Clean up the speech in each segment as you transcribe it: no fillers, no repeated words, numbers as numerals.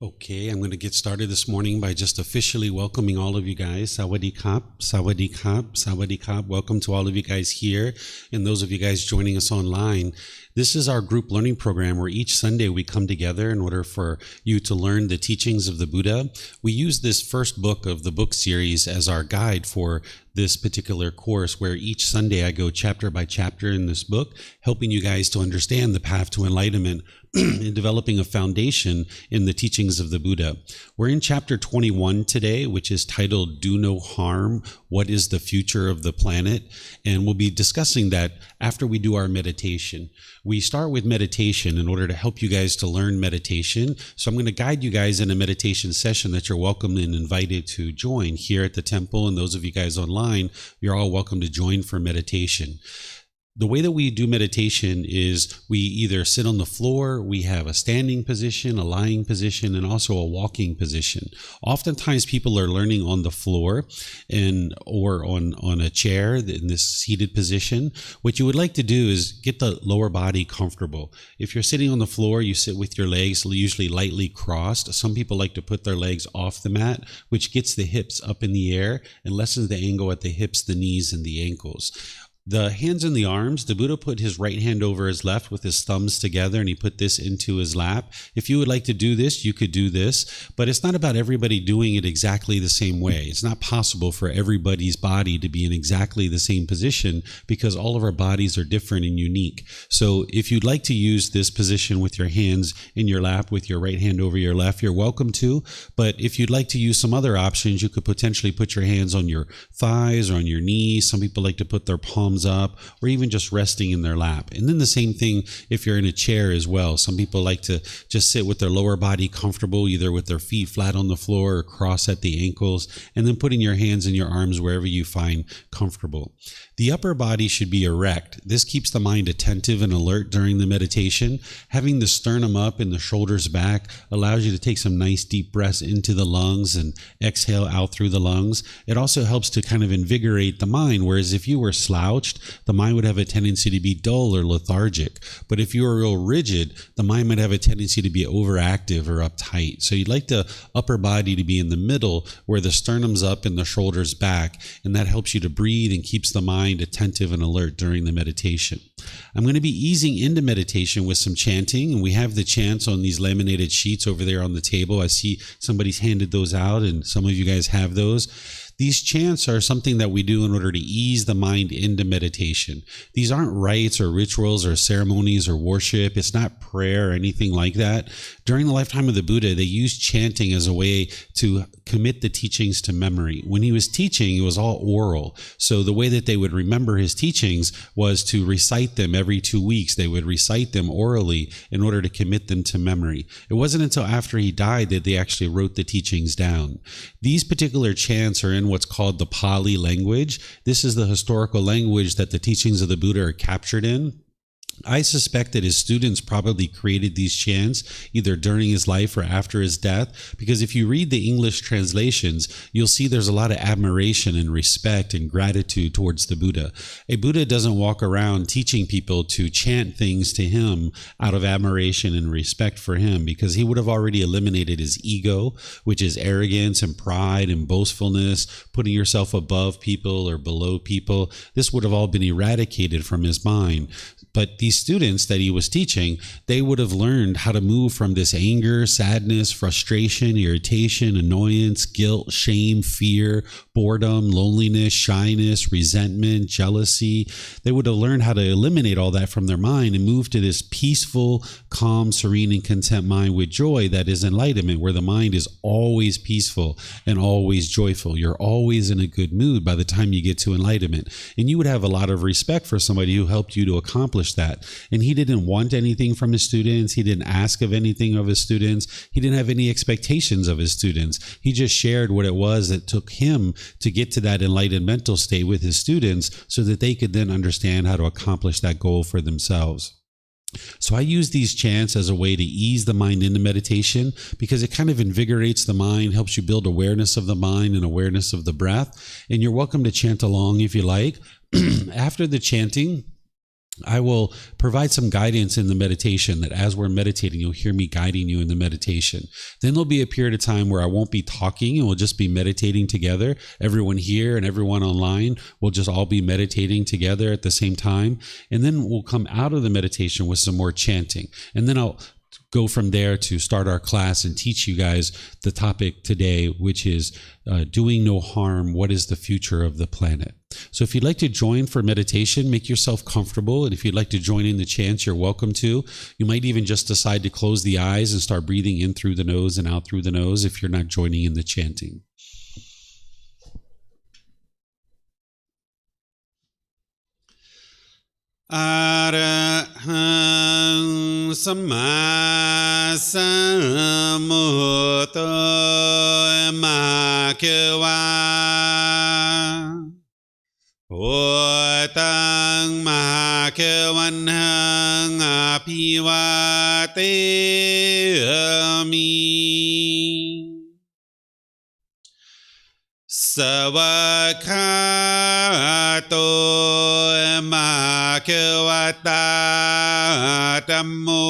Okay, I'm going to get started this morning by just officially welcoming all of you guys. Sawadee Kap, Sawadee Kap, Sawadee Kap. Welcome to all of you guys here and those of you guys joining us online. This is our group learning program where each Sunday we come together in order for you to learn the teachings of the Buddha. We use this first book of the book series as our guide for this particular course, where each Sunday I go chapter by chapter in this book, helping you guys to understand the path to enlightenment in developing a foundation in the teachings of the Buddha. We're in chapter 21 today, which is titled Do No Harm, What is the Future of the Planet? And we'll be discussing that after we do our meditation. We start with meditation in order to help you guys to learn meditation. So I'm going to guide you guys in a meditation session that you're welcome and invited to join here at the temple. And those of you guys online, you're all welcome to join for meditation. The way that we do meditation is we either sit on the floor, we have a standing position, a lying position, and also a walking position. Oftentimes people are learning on the floor or on a chair in this seated position. What you would like to do is get the lower body comfortable. If you're sitting on the floor, you sit with your legs usually lightly crossed. Some people like to put their legs off the mat, which gets the hips up in the air and lessens the angle at the hips, the knees, and the ankles. The hands and the arms, the Buddha put his right hand over his left with his thumbs together, and he put this into his lap. If you would like to do this, you could do this, but it's not about everybody doing it exactly the same way. It's not possible for everybody's body to be in exactly the same position because all of our bodies are different and unique. So if you'd like to use this position with your hands in your lap with your right hand over your left, you're welcome to. But if you'd like to use some other options, you could potentially put your hands on your thighs or on your knees. Some people like to put their palms up, or even just resting in their lap. And then the same thing if you're in a chair as well. Some people like to just sit with their lower body comfortable, either with their feet flat on the floor or cross at the ankles, and then putting your hands and your arms wherever you find comfortable. The upper body should be erect. This keeps the mind attentive and alert during the meditation. Having the sternum up and the shoulders back allows you to take some nice deep breaths into the lungs and exhale out through the lungs. It also helps to kind of invigorate the mind, whereas if you were slouched, the mind would have a tendency to be dull or lethargic. But if you are real rigid, the mind might have a tendency to be overactive or uptight. So you'd like the upper body to be in the middle where the sternum's up and the shoulders back, and that helps you to breathe and keeps the mind attentive and alert during the meditation. I'm going to be easing into meditation with some chanting, and we have the chants on these laminated sheets over there on the table. I see somebody's handed those out, and some of you guys have those. These chants are something that we do in order to ease the mind into meditation. These aren't rites or rituals or ceremonies or worship. It's not prayer or anything like that. During the lifetime of the Buddha, they used chanting as a way to commit the teachings to memory. When he was teaching, it was all oral. So the way that they would remember his teachings was to recite them every 2 weeks. They would recite them orally in order to commit them to memory. It wasn't until after he died that they actually wrote the teachings down. These particular chants are in what's called the Pali language. This is the historical language that the teachings of the Buddha are captured in. I suspect that his students probably created these chants either during his life or after his death, because if you read the English translations, you'll see there's a lot of admiration and respect and gratitude towards the Buddha. A Buddha doesn't walk around teaching people to chant things to him out of admiration and respect for him, because he would have already eliminated his ego, which is arrogance and pride and boastfulness, putting yourself above people or below people. This would have all been eradicated from his mind. But these students that he was teaching, they would have learned how to move from this anger, sadness, frustration, irritation, annoyance, guilt, shame, fear, boredom, loneliness, shyness, resentment, jealousy. They would have learned how to eliminate all that from their mind and move to this peaceful, calm, serene, and content mind with joy that is enlightenment, where the mind is always peaceful and always joyful. You're always in a good mood by the time you get to enlightenment. And you would have a lot of respect for somebody who helped you to accomplish that. And he didn't want anything from his students. He didn't ask of anything of his students. He didn't have any expectations of his students. He just shared what it was that took him to get to that enlightened mental state with his students so that they could then understand how to accomplish that goal for themselves. So I use these chants as a way to ease the mind into meditation, because it kind of invigorates the mind, helps you build awareness of the mind and awareness of the breath. And you're welcome to chant along if you like. After the chanting, I will provide some guidance in the meditation that as we're meditating, you'll hear me guiding you in the meditation. Then there'll be a period of time where I won't be talking and we'll just be meditating together. Everyone here and everyone online will just all be meditating together at the same time. And then we'll come out of the meditation with some more chanting. And then I'll go from there to start our class and teach you guys the topic today, which is doing no harm. What is the future of the planet? So if you'd like to join for meditation, make yourself comfortable. And if you'd like to join in the chants, you're welcome to. You might even just decide to close the eyes and start breathing in through the nose and out through the nose if you're not joining in the chanting. Arahang Samma Sambuddho Makewa Wat Tung Makewanhang Apiwateyami Sawakato Makewata Dhammo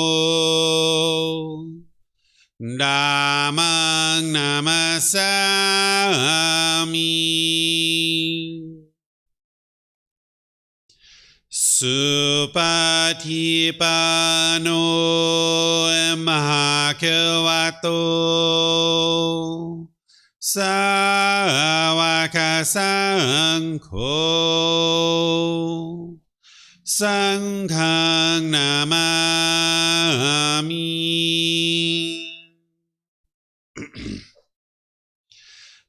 Dhammang Namasami Supatipano Mahakewato Sawaka Sangho Sanghang Namami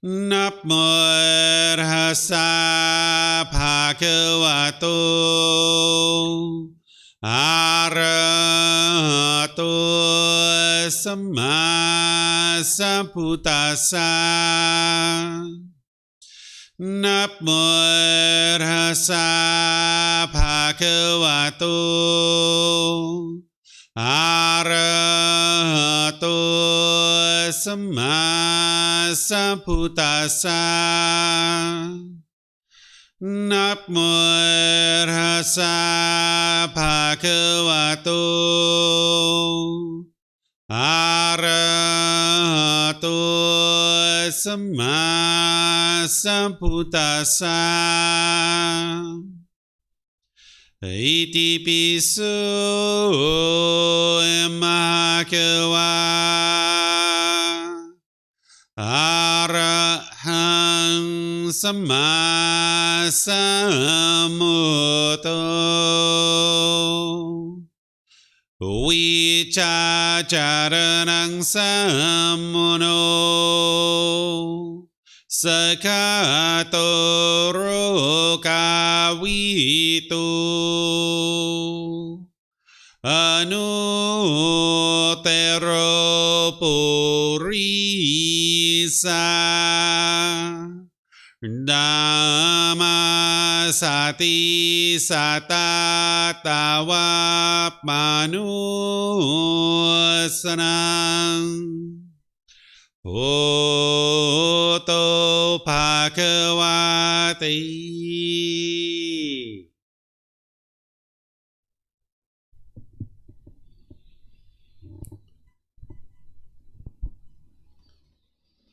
Namo Tassa Bhagavato Arahato Samma Sambuddhassa Namo Tassa Bhagavato Arahato Samma Sambuddhassa Namo Tassa Bhagavato Arahato Samma Sambuddhassa Iti pisu Makewa Arahang Samma Sambuddho Vicacaranang Sammuno Sakato Rokawitu Anutero Purisa Dhamma Sati Satatawa Manusanang Oto Bhagavati.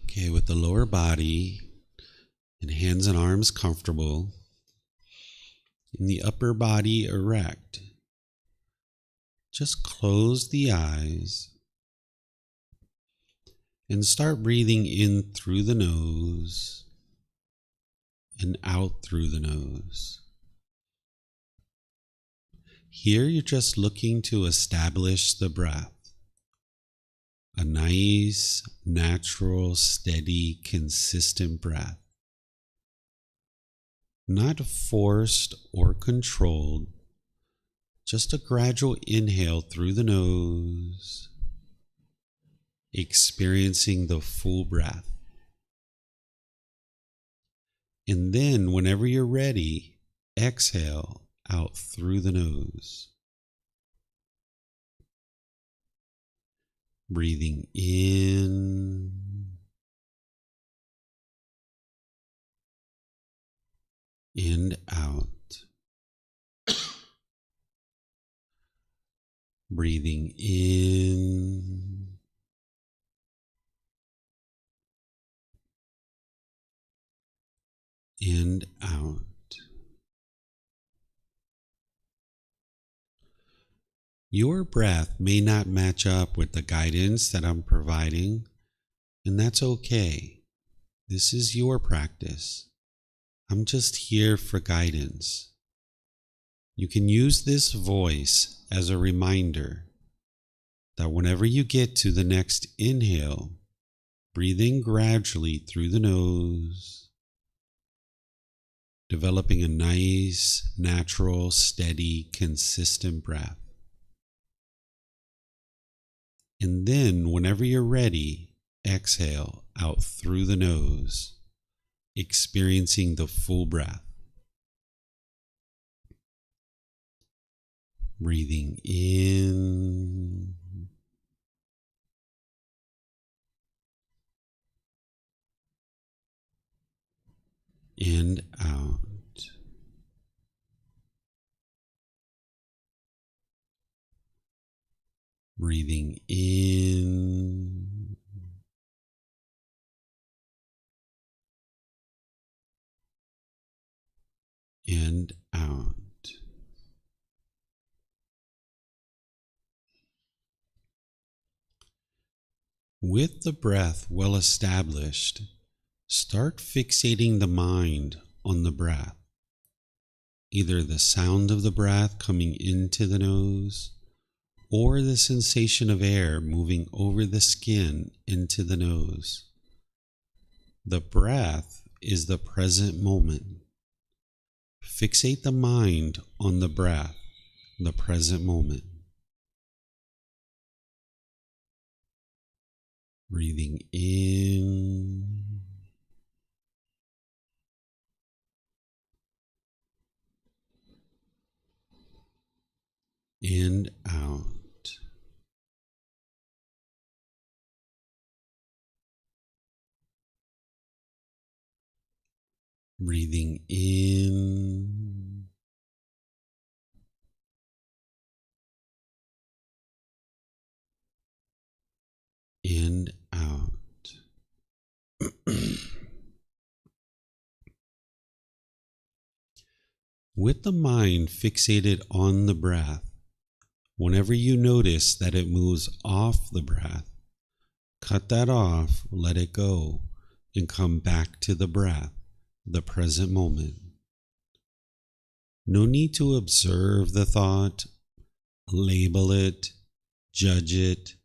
Okay, with the lower body and hands and arms comfortable, and the upper body erect, just close the eyes and start breathing in through the nose and out through the nose. Here you're just looking to establish the breath. A nice, natural, steady, consistent breath. Not forced or controlled, just a gradual inhale through the nose, experiencing the full breath. And then, whenever you're ready, exhale out through the nose. Breathing in and out. Breathing in and out. Your breath may not match up with the guidance that I'm providing, and that's okay. This is your practice. I'm just here for guidance. You can use this voice as a reminder that whenever you get to the next inhale, breathe in gradually through the nose, developing a nice, natural, steady, consistent breath. And then, whenever you're ready, exhale out through the nose, experiencing the full breath. Breathing in and out. Breathing in and out. With the breath well established, start fixating the mind on the breath, either the sound of the breath coming into the nose or the sensation of air moving over the skin into the nose. The breath is the present moment. Fixate the mind on the breath, the present moment. Breathing in and out. Breathing in and out. With the mind fixated on the breath, whenever you notice that it moves off the breath, cut that off, let it go, and come back to the breath, the present moment. No need to observe the thought, label it, judge it,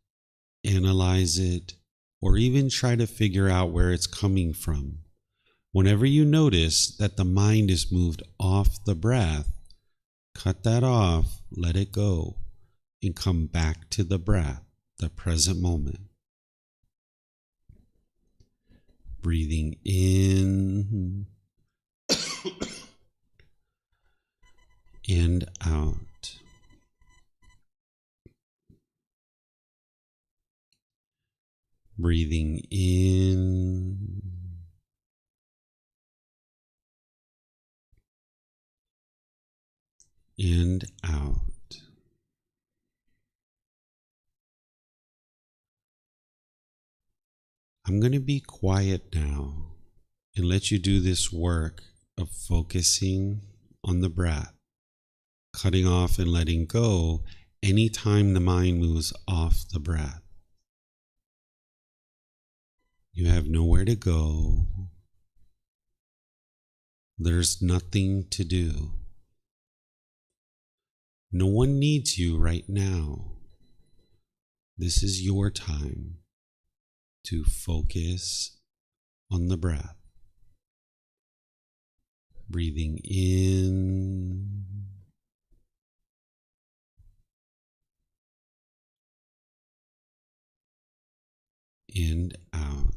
analyze it, or even try to figure out where it's coming from. Whenever you notice that the mind is moved off the breath, cut that off, let it go, and come back to the breath, the present moment. Breathing in and out. Breathing in and out. I'm going to be quiet now and let you do this work of focusing on the breath, cutting off and letting go anytime the mind moves off the breath. You have nowhere to go. There's nothing to do. No one needs you right now. This is your time to focus on the breath. Breathing in and out.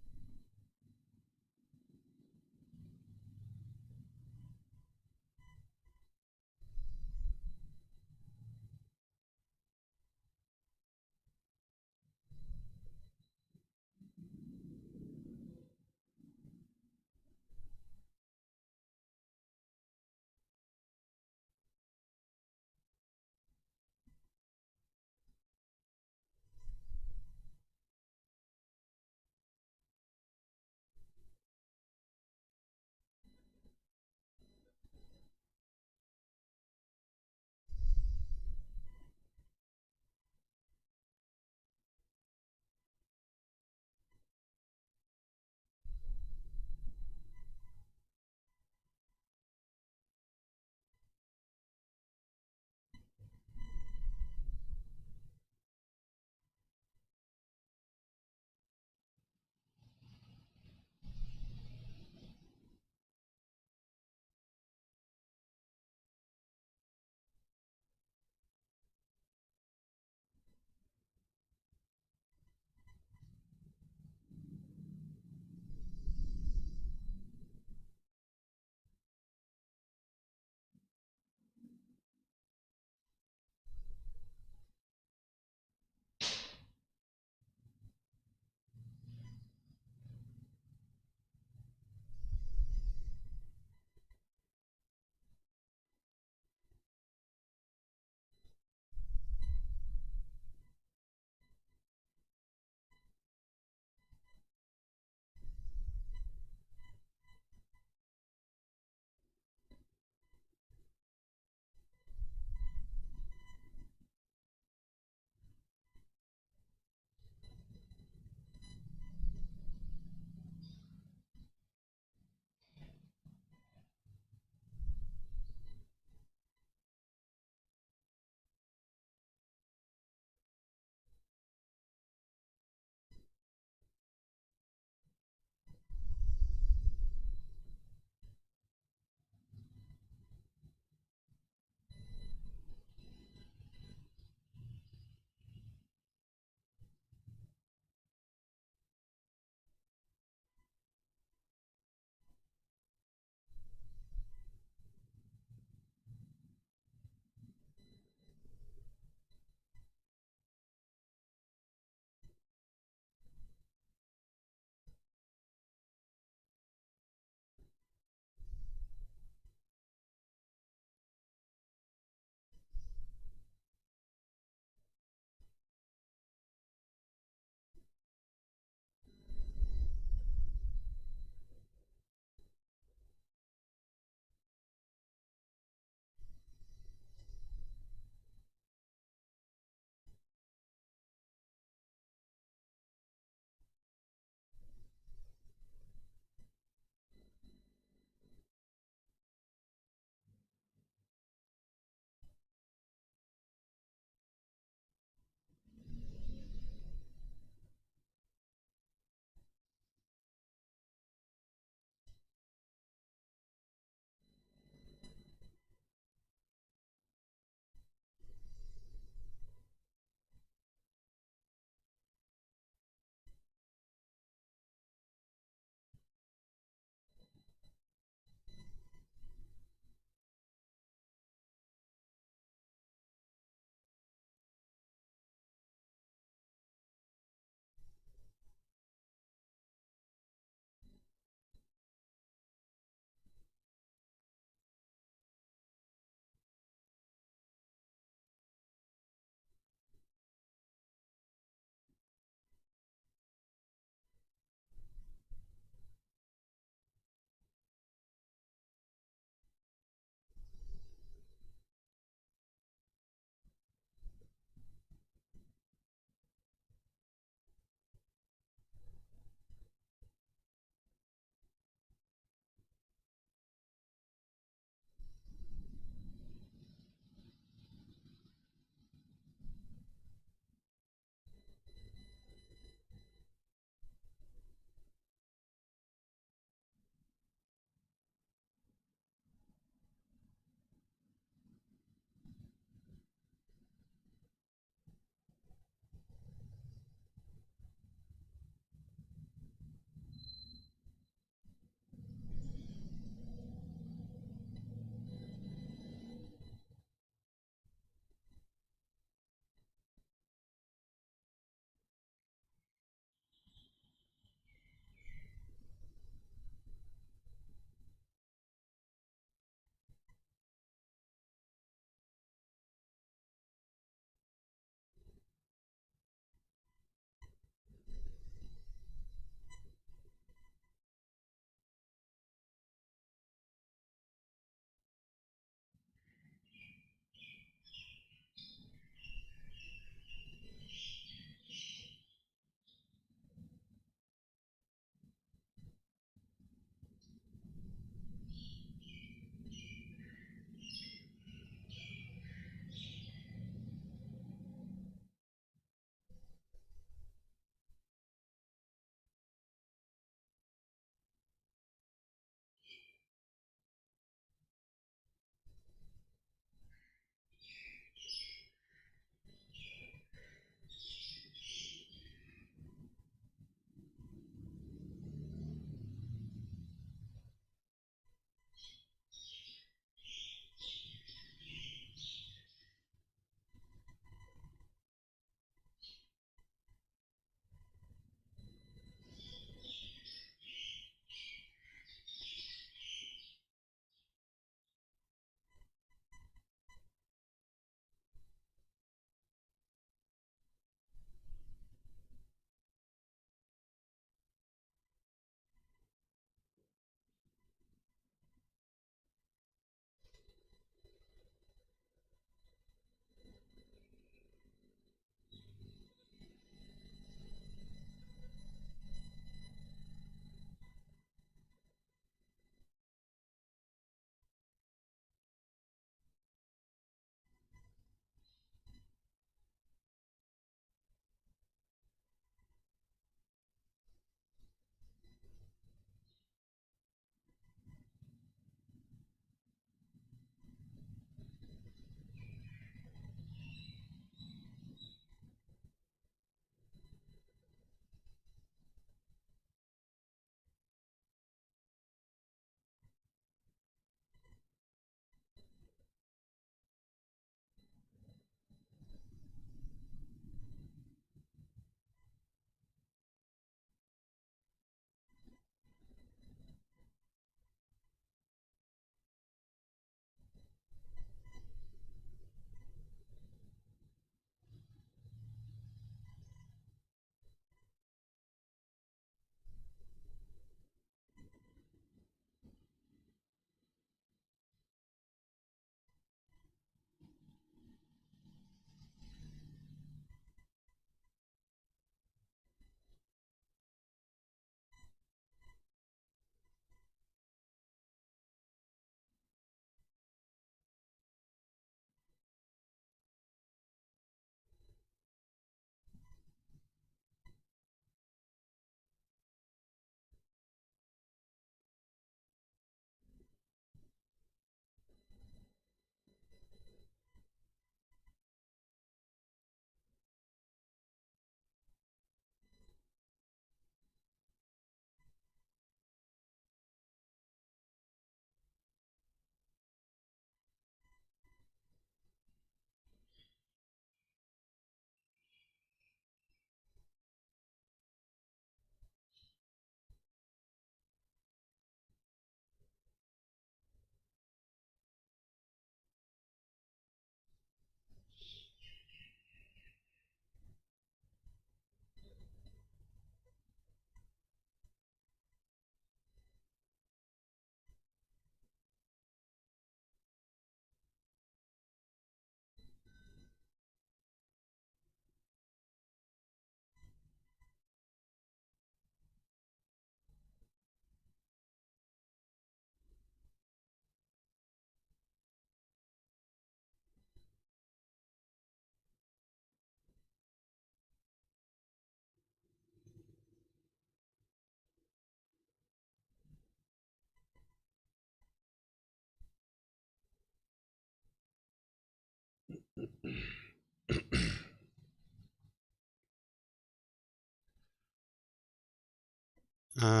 อะ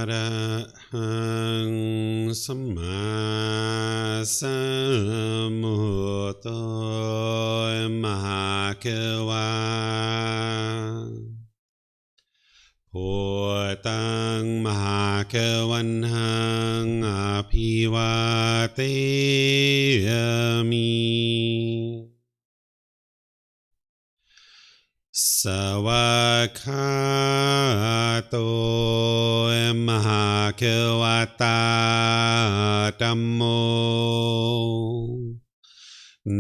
ระหังสัมมาสัมพุทโธมหาเขวาพุทธังมหาเขวันหังอภิวาเทมิสวากขาโตมหาเขวตาธัมโม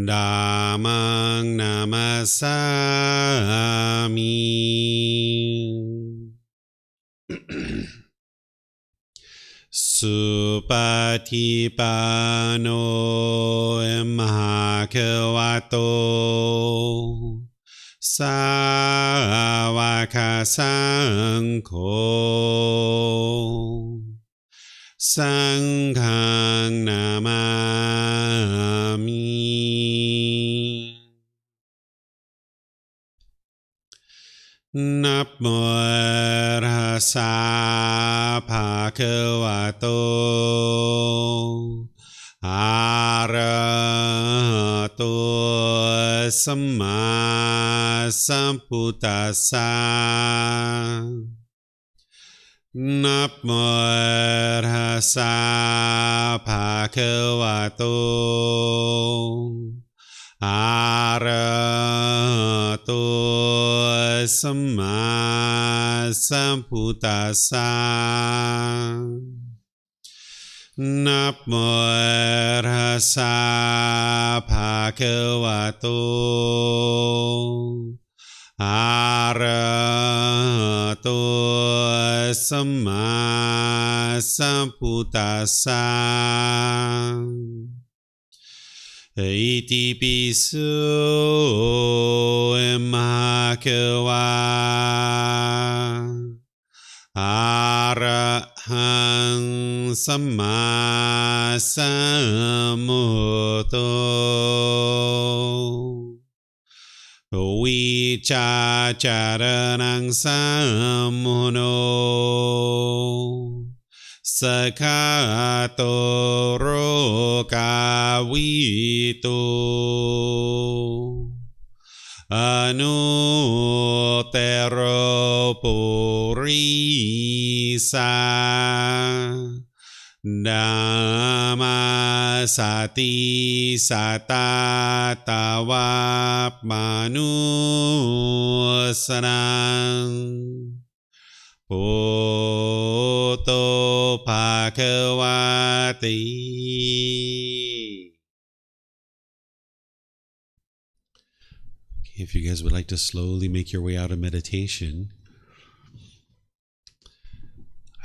ธัมมังนามัสสามิสุปฏิปันโนมหาเขวโตสาวกสังโฆสังฆังนามามินับโมตัสสะภะคะวะโตอะระหะโตสัมมาสัมพุทธัสสะนับโมตัสสะภะคะวะโตอะระหะโตสัมมาสัมพุทธัสสะนับโมตัสสะภะคะวะโตอะระหะโตสัมมาสัมพุทธัสสะอิติปิโสมหาเขวาอะระหังสัมมาสัมพุทโธวิชาจารณังสัมมุโนสคาโตโรกาวิโตอนุเตโรปุริสาดัมมาสติสัตตาตาวามานุสนังพุทโธภะคะวะติ If you guys would like to slowly make your way out of meditation,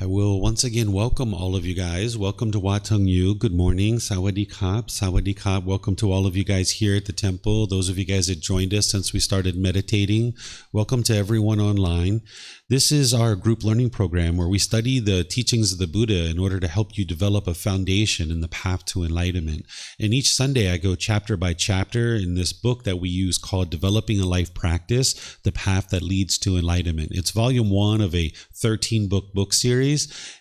I will once again welcome all of you guys. Welcome to Wat Tung. Good morning. Sawadee Kap. Sawadee Kap. Welcome to all of you guys here at the temple. Those of you guys that joined us since we started meditating. Welcome to everyone online. This is our group learning program where we study the teachings of the Buddha in order to help you develop a foundation in the path to enlightenment. And each Sunday I go chapter by chapter in this book that we use called Developing a Life Practice, The Path That Leads to Enlightenment. It's volume 1 of a 13-book series.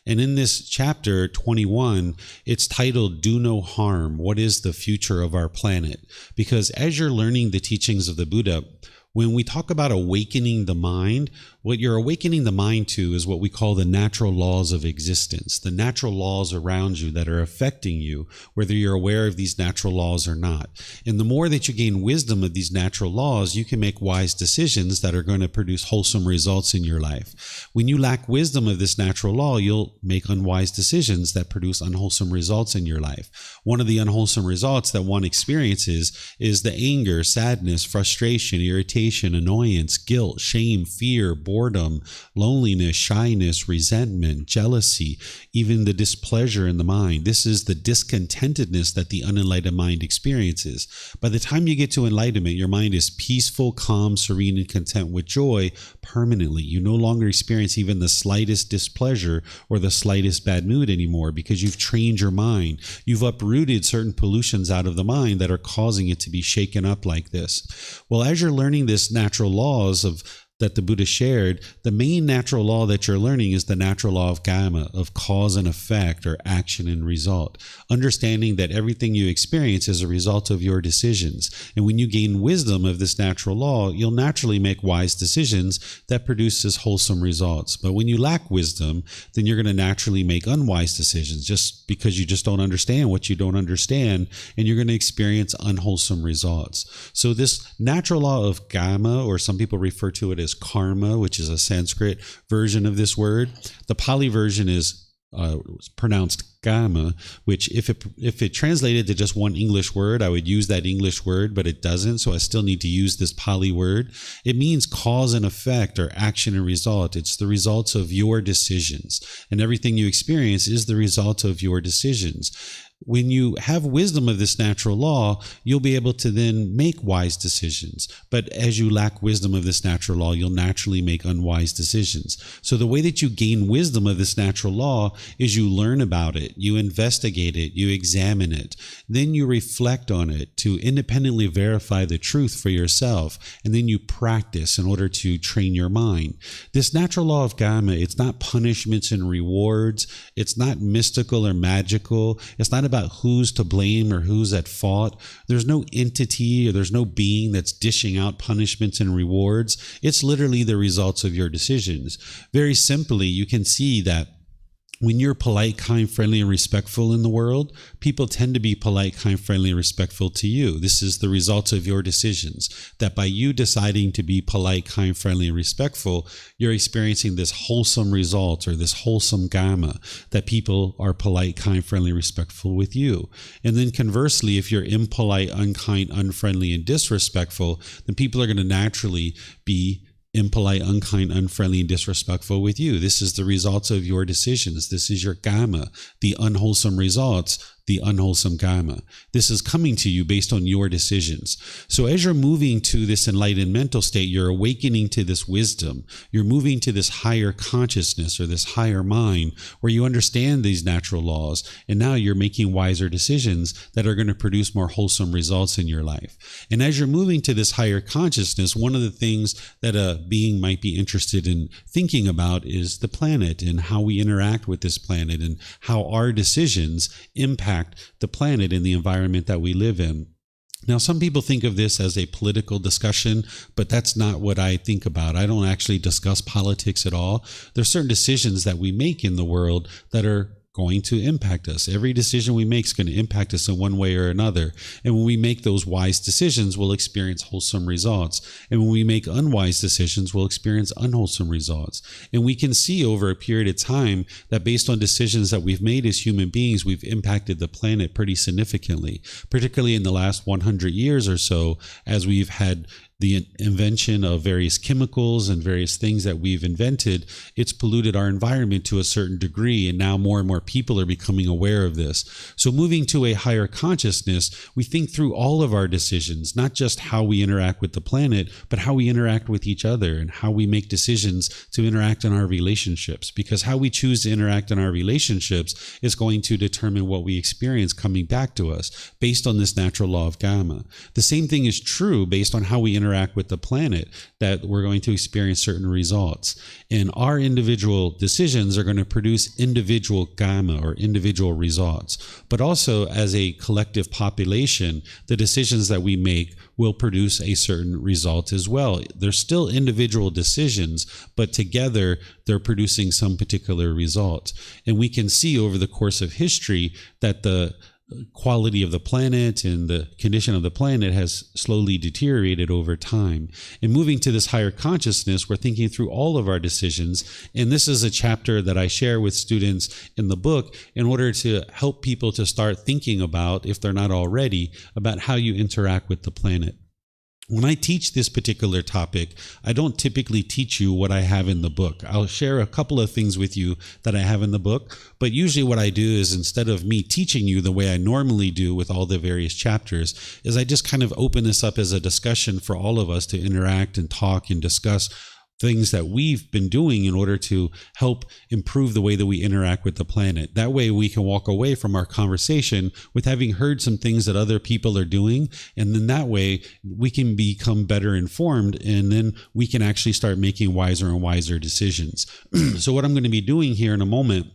And in this chapter 21, it's titled Do No Harm. What is the future of our planet? Because as you're learning the teachings of the Buddha, when we talk about awakening the mind, what you're awakening the mind to is what we call the natural laws of existence, the natural laws around you that are affecting you, whether you're aware of these natural laws or not. And the more that you gain wisdom of these natural laws, you can make wise decisions that are going to produce wholesome results in your life. When you lack wisdom of this natural law, you'll make unwise decisions that produce unwholesome results in your life. One of the unwholesome results that one experiences is the anger, sadness, frustration, irritation, annoyance, guilt, shame, fear, boredom, boredom, loneliness, shyness, resentment, jealousy, even the displeasure in the mind. This is the discontentedness that the unenlightened mind experiences. By the time you get to enlightenment, your mind is peaceful, calm, serene, and content with joy permanently. You no longer experience even the slightest displeasure or the slightest bad mood anymore because you've trained your mind. You've uprooted certain pollutions out of the mind that are causing it to be shaken up like this. Well, as you're learning this natural laws that the Buddha shared, the main natural law that you're learning is the natural law of karma, of cause and effect, or action and result. Understanding that everything you experience is a result of your decisions. And when you gain wisdom of this natural law, you'll naturally make wise decisions that produces wholesome results. But when you lack wisdom, then you're going to naturally make unwise decisions just because you just don't understand what you don't understand, and you're going to experience unwholesome results. So this natural law of karma, or some people refer to it as karma, which is a Sanskrit version of this word. The Pali version is pronounced karma, which if it translated to just one English word, I would use that English word, but it doesn't, so I still need to use this Pali word. It means cause and effect, or action and result. It's the results of your decisions, and everything you experience is the result of your decisions. When you have wisdom of this natural law, you'll be able to then make wise decisions. But as you lack wisdom of this natural law, you'll naturally make unwise decisions. So the way that you gain wisdom of this natural law is you learn about it, you investigate it, you examine it, then you reflect on it to independently verify the truth for yourself, and then you practice in order to train your mind. This natural law of karma, it's not punishments and rewards, it's not mystical or magical, it's not about who's to blame or who's at fault. There's no entity or there's no being that's dishing out punishments and rewards. It's literally the results of your decisions. Very simply, you can see that when you're polite, kind, friendly, and respectful in the world, people tend to be polite, kind, friendly, and respectful to you. This is the results of your decisions. That by you deciding to be polite, kind, friendly, and respectful, you're experiencing this wholesome result, or this wholesome karma, that people are polite, kind, friendly, respectful with you. And then conversely, if you're impolite, unkind, unfriendly, and disrespectful, then people are going to naturally be impolite, unkind, unfriendly, and disrespectful with you. This is the results of your decisions. This is your karma, the unwholesome results, the unwholesome karma. This is coming to you based on your decisions. So as you're moving to this enlightened mental state, you're awakening to this wisdom. You're moving to this higher consciousness, or this higher mind, where you understand these natural laws, and now you're making wiser decisions that are going to produce more wholesome results in your life. And as you're moving to this higher consciousness, one of the things that a being might be interested in thinking about is the planet, and how we interact with this planet, and how our decisions impact the planet and the environment that we live in. Now, some people think of this as a political discussion, but that's not what I think about. I don't actually discuss politics at all. There's certain decisions that we make in the world that are going to impact us. Every decision we make is going to impact us in one way or another. And when we make those wise decisions, we'll experience wholesome results. And when we make unwise decisions, we'll experience unwholesome results. And we can see over a period of time that based on decisions that we've made as human beings, we've impacted the planet pretty significantly, particularly in the last 100 years or so, as we've had the invention of various chemicals and various things that we've invented. It's polluted our environment to a certain degree, and now more and more people are becoming aware of this. So moving to a higher consciousness, we think through all of our decisions, not just how we interact with the planet, but how we interact with each other, and how we make decisions to interact in our relationships. Because how we choose to interact in our relationships is going to determine what we experience coming back to us based on this natural law of karma. The same thing is true based on how we interact with the planet, that we're going to experience certain results. And our individual decisions are going to produce individual karma, or individual results. But also, as a collective population, the decisions that we make will produce a certain result as well. They're still individual decisions, but together they're producing some particular result. And we can see over the course of history that the quality of the planet and the condition of the planet has slowly deteriorated over time. And moving to this higher consciousness, we're thinking through all of our decisions. And this is a chapter that I share with students in the book in order to help people to start thinking about, if they're not already, about how you interact with the planet. When I teach this particular topic, I don't typically teach you what I have in the book. I'll share a couple of things with you that I have in the book, but usually what I do is, instead of me teaching you the way I normally do with all the various chapters, is I just kind of open this up as a discussion for all of us to interact and talk and discuss things that we've been doing in order to help improve the way that we interact with the planet. That way we can walk away from our conversation with having heard some things that other people are doing, and then that way we can become better informed, and then we can actually start making wiser and wiser decisions. So what I'm going to be doing here in a moment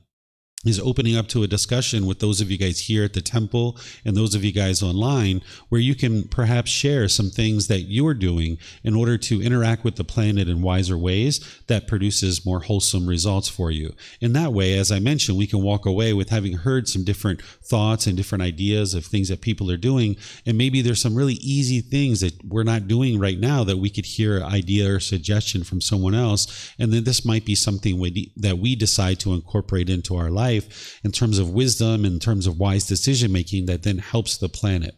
is opening up to a discussion with those of you guys here at the temple and those of you guys online, where you can perhaps share some things that you're doing in order to interact with the planet in wiser ways that produces more wholesome results for you. In that way, as I mentioned, we can walk away with having heard some different thoughts and different ideas of things that people are doing, and maybe there's some really easy things that we're not doing right now that we could hear an idea or suggestion from someone else, and then this might be something that we decide to incorporate into our life in terms of wisdom, in terms of wise decision making that then helps the planet.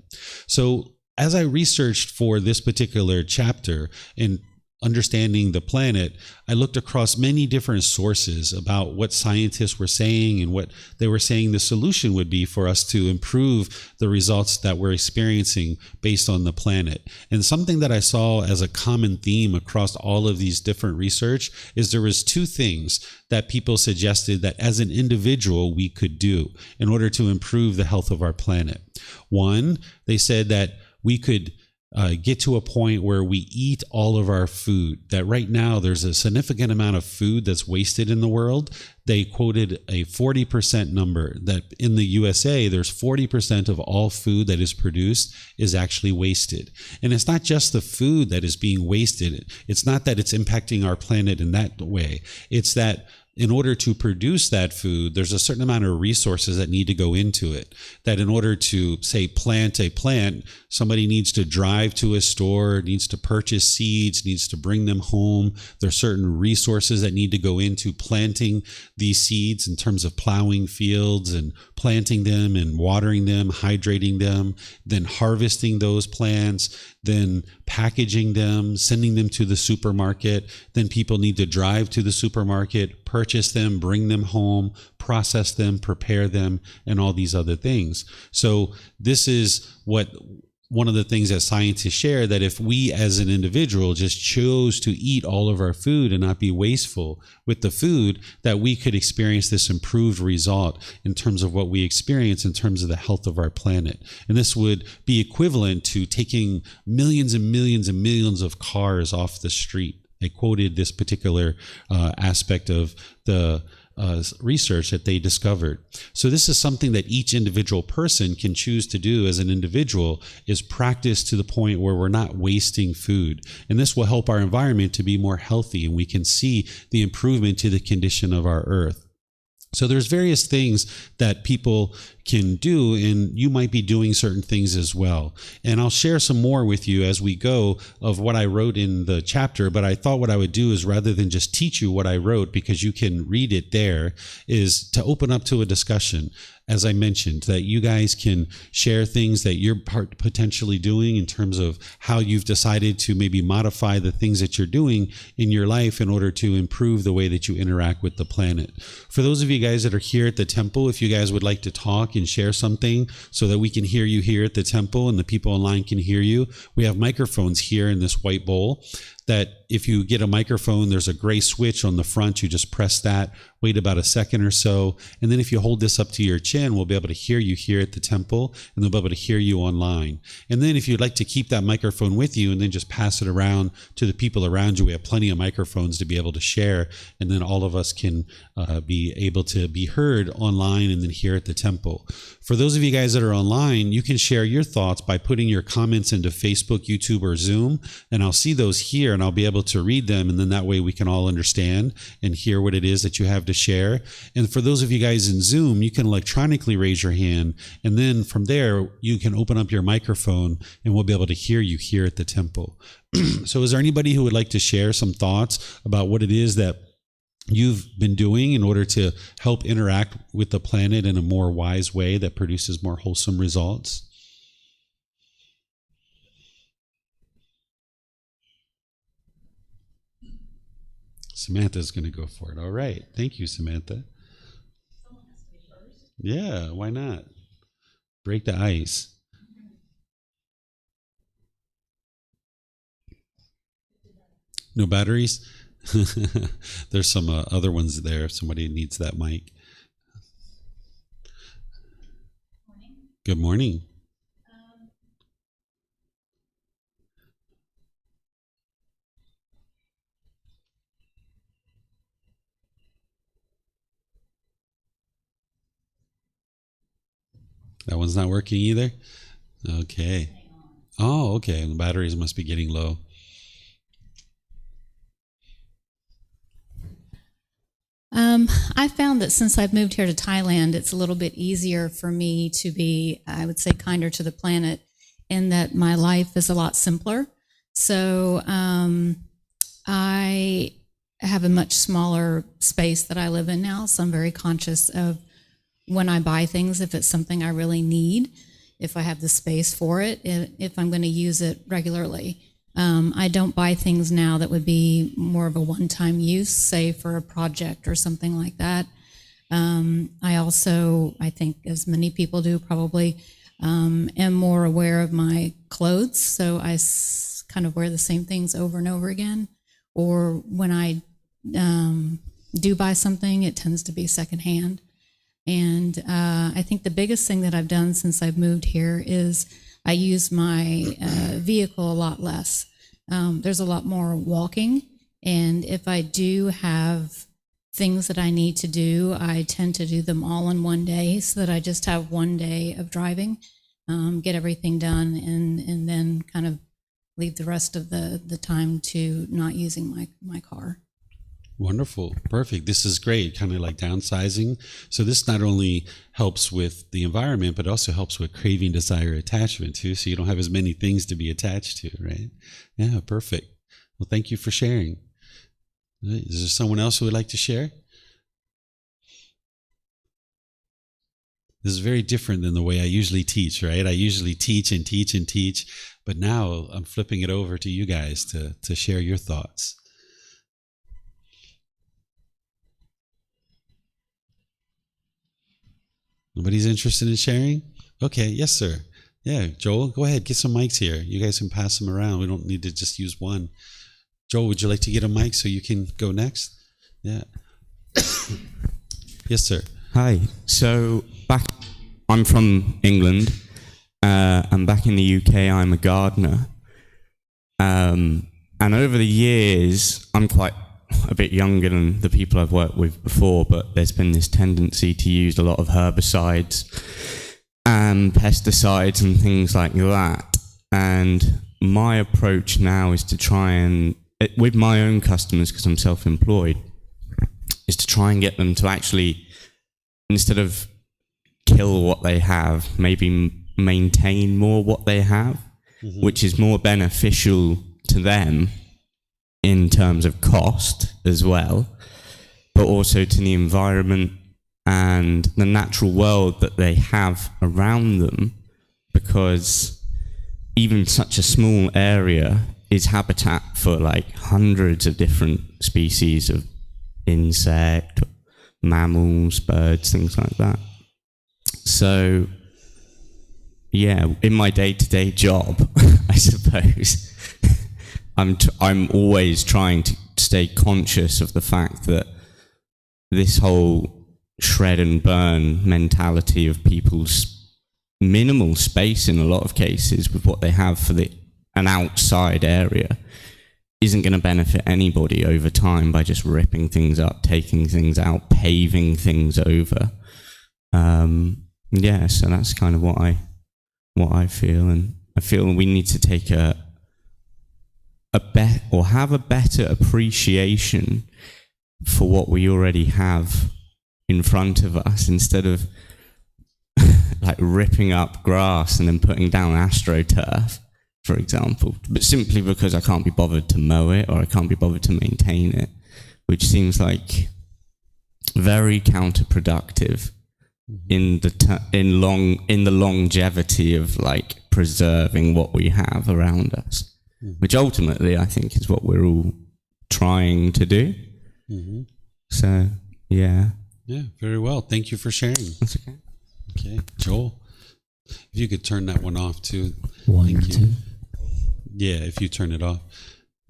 So as I researched for this particular chapter in understanding the planet, I looked across many different sources about what scientists were saying and what they were saying the solution would be for us to improve the results that we're experiencing based on the planet. And something that I saw as a common theme across all of these different research is there was two things that people suggested that as an individual we could do in order to improve the health of our planet. One, they said that we could get to a point where we eat all of our food. That right now there's a significant amount of food that's wasted in the world. They quoted a 40% number, that in the USA, there's 40% of all food that is produced is actually wasted. And it's not just the food that is being wasted. It's not that it's impacting our planet in that way. It's that in order to produce that food, there's a certain amount of resources that need to go into it. That in order to, say, plant a plant, somebody needs to drive to a store, needs to purchase seeds, needs to bring them home. There's certain resources that need to go into planting these seeds in terms of plowing fields and planting them and watering them, hydrating them, then harvesting those plants, then packaging them, sending them to the supermarket. Then people need to drive to the supermarket, purchase them, bring them home, process them, prepare them, and all these other things. So this is one of the things that scientists share, that if we as an individual just chose to eat all of our food and not be wasteful with the food, that we could experience this improved result in terms of what we experience in terms of the health of our planet. And this would be equivalent to taking millions and millions and millions of cars off the street. They quoted this particular aspect of the research that they discovered. So this is something that each individual person can choose to do as an individual, is practice to the point where we're not wasting food. And this will help our environment to be more healthy, and we can see the improvement to the condition of our earth. So there's various things that people can do, and you might be doing certain things as well. And I'll share some more with you as we go of what I wrote in the chapter, but I thought what I would do is, rather than just teach you what I wrote, because you can read it there, is to open up to a discussion. As I mentioned, that you guys can share things that you're potentially doing in terms of how you've decided to maybe modify the things that you're doing in your life in order to improve the way that you interact with the planet. For those of you guys that are here at the temple, if you guys would like to talk and share something so that we can hear you here at the temple and the people online can hear you, we have microphones here in this white bowl. That if you get a microphone, there's a gray switch on the front. You just press that, wait about a second or so. And then if you hold this up to your chin, we'll be able to hear you here at the temple, and they'll be able to hear you online. And then if you'd like to keep that microphone with you and then just pass it around to the people around you, we have plenty of microphones to be able to share. And then all of us can be able to be heard online and then here at the temple. For those of you guys that are online, you can share your thoughts by putting your comments into Facebook, YouTube, or Zoom, and I'll see those here and I'll be able to read them, and then that way we can all understand and hear what it is that you have to share. And for those of you guys in Zoom, you can electronically raise your hand, and then from there you can open up your microphone and we'll be able to hear you here at the temple. So is there anybody who would like to share some thoughts about what it is that you've been doing in order to help interact with the planet in a more wise way that produces more wholesome results? Samantha's going to go for it. All right. Thank you, Samantha. Yeah, why not? Break the ice. No batteries? There's some other ones there if somebody needs that mic. Good morning. That one's not working either? Okay. Oh, okay. The batteries must be getting low. I found that since I've moved here to Thailand, it's a little bit easier for me to be, I would say, kinder to the planet in that my life is a lot simpler. So I have a much smaller space that I live in now. So I'm very conscious of when I buy things, if it's something I really need, if I have the space for it, if I'm going to use it regularly. I don't buy things now that would be more of a one-time use, say for a project or something like that. I also, I think as many people do probably, am more aware of my clothes. So I kind of wear the same things over and over again. Or when I do buy something, it tends to be secondhand. And I think the biggest thing that I've done since I've moved here is I use my vehicle a lot less. There's a lot more walking, and if I do have things that I need to do, I tend to do them all in one day so that I just have one day of driving, get everything done, and then kind of leave the rest of the time to not using my car. Wonderful. Perfect. This is great. Kind of like downsizing. So this not only helps with the environment, but also helps with craving, desire, attachment too. So you don't have as many things to be attached to, right? Yeah, perfect. Well, thank you for sharing. Is there someone else who would like to share? This is very different than the way I usually teach, right? I usually teach and teach and teach, but now I'm flipping it over to you guys to share your thoughts. Nobody's interested in sharing? Okay, yes, sir. Yeah, Joel, go ahead, get some mics here. You guys can pass them around. We don't need to just use one. Joel, would you like to get a mic so you can go next? Yeah. Yes, sir. Hi. So I'm from England, and back in the UK, I'm a gardener. And over the years, I'm quite a bit younger than the people I've worked with before, but there's been this tendency to use a lot of herbicides and pesticides and things like that. And my approach now is to try and, with my own customers, because I'm self-employed, is to try and get them to actually, instead of kill what they have, maybe maintain more what they have, which is more beneficial to them in terms of cost as well, but also to the environment and the natural world that they have around them, because even such a small area is habitat for like hundreds of different species of insect, mammals, birds, things like that. So yeah, in my day-to-day job, I suppose, I'm always trying to stay conscious of the fact that this whole shred and burn mentality of people's minimal space in a lot of cases with what they have for an outside area isn't going to benefit anybody over time by just ripping things up, taking things out, paving things over. Yeah, so that's kind of what I feel, and I feel we need to take have a better appreciation for what we already have in front of us, instead of like ripping up grass and then putting down AstroTurf, for example, but simply because I can't be bothered to mow it or I can't be bothered to maintain it, which seems like very counterproductive in the longevity of like preserving what we have around us, which ultimately I think is what we're all trying to do. Mm-hmm. So, yeah. Yeah, very well. Thank you for sharing. That's okay. Okay, Joel, if you could turn that one off too. One, Thank you. two. Yeah, if you turn it off.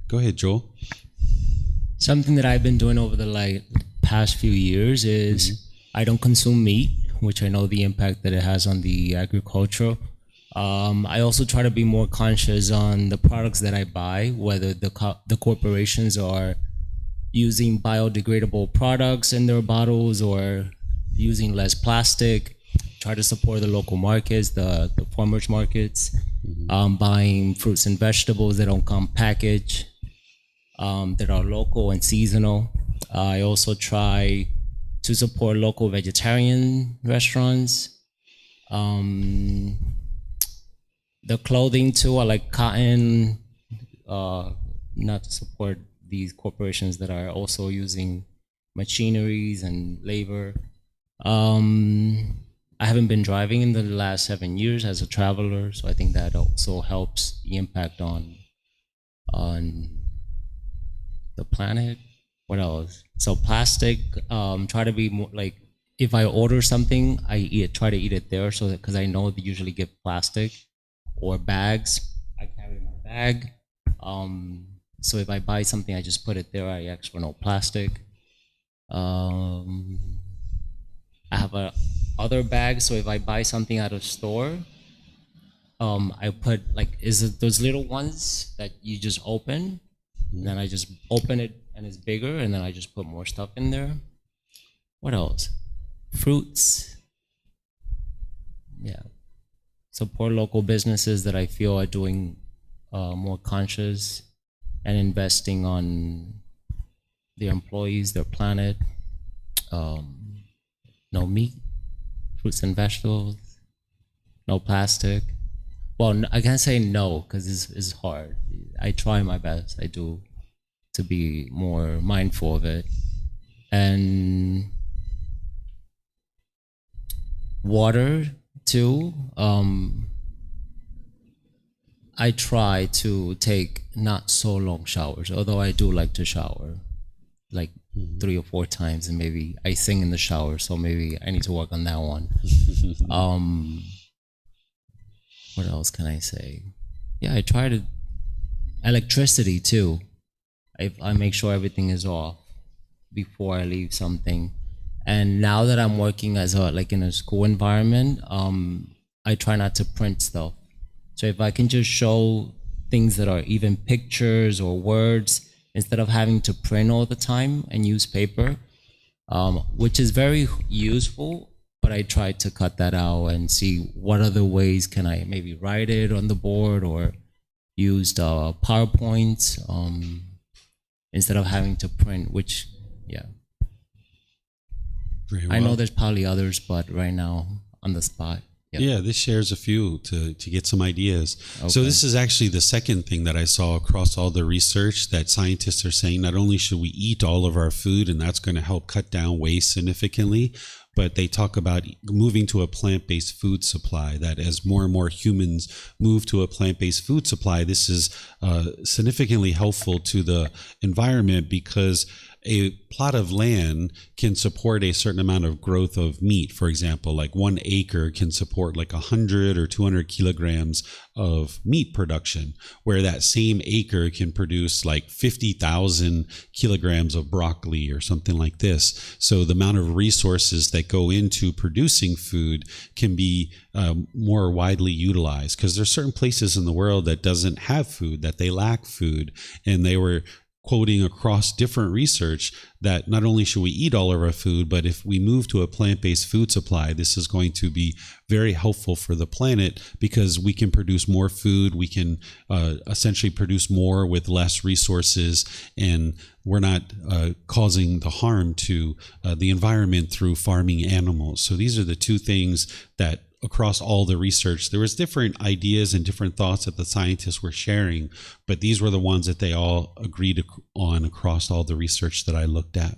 Go ahead, Joel. Something that I've been doing over the past few years is I don't consume meat, which I know the impact that it has on the agriculture. I also try to be more conscious on the products that I buy, whether the corporations are using biodegradable products in their bottles or using less plastic. Try to support the local markets, the farmers markets, buying fruits and vegetables that don't come packaged, that are local and seasonal. I also try to support local vegetarian restaurants. The clothing too, I like cotton, not to support these corporations that are also using machineries and labor. I haven't been driving in the last 7 years as a traveler, so I think that also helps the impact on the planet. What else? So plastic, try to be more like, if I order something, try to eat it there, so that, because I know they usually give plastic or bags. I carry my bag. So if I buy something, I just put it there. I ask for no plastic. I have a other bag, so if I buy something at a store, I put is it those little ones that you just open, and then I just open it and it's bigger, and then I just put more stuff in there. What else? Fruits. Yeah. Support local businesses that I feel are doing more conscious and investing on their employees, their planet. No meat, fruits and vegetables, no plastic. Well, I can't say no because it's hard. I try my best. I do, to be more mindful of it. And water too. I try to take not so long showers, although I do like to shower like 3 or 4 times, and maybe I sing in the shower, so maybe I need to work on that one. What else can I say? Yeah, I try to electricity too. I make sure everything is off before I leave something. And now that I'm working as in a school environment, I try not to print stuff. So if I can just show things that are even pictures or words, instead of having to print all the time and use paper, which is very useful, but I try to cut that out and see what other ways can I maybe write it on the board or use PowerPoint, instead of having to print, which, yeah. Very well. I know there's probably others, but right now, on the spot. Yep. Yeah, this shares a few to get some ideas. Okay. So this is actually the second thing that I saw across all the research, that scientists are saying not only should we eat all of our food, and that's going to help cut down waste significantly, but they talk about moving to a plant-based food supply, that as more and more humans move to a plant-based food supply, this is significantly helpful to the environment, because a plot of land can support a certain amount of growth of meat. For example, like 1 acre can support like 100 or 200 kilograms of meat production, where that same acre can produce like 50,000 kilograms of broccoli or something like this. So the amount of resources that go into producing food can be more widely utilized, because there's certain places in the world that doesn't have food, that they lack food. And they were quoting across different research that not only should we eat all of our food, but if we move to a plant-based food supply, this is going to be very helpful for the planet, because we can produce more food, we can essentially produce more with less resources, and we're not causing the harm to the environment through farming animals. So these are the two things that across all the research, there was different ideas and different thoughts that the scientists were sharing, but these were the ones that they all agreed on across all the research that I looked at.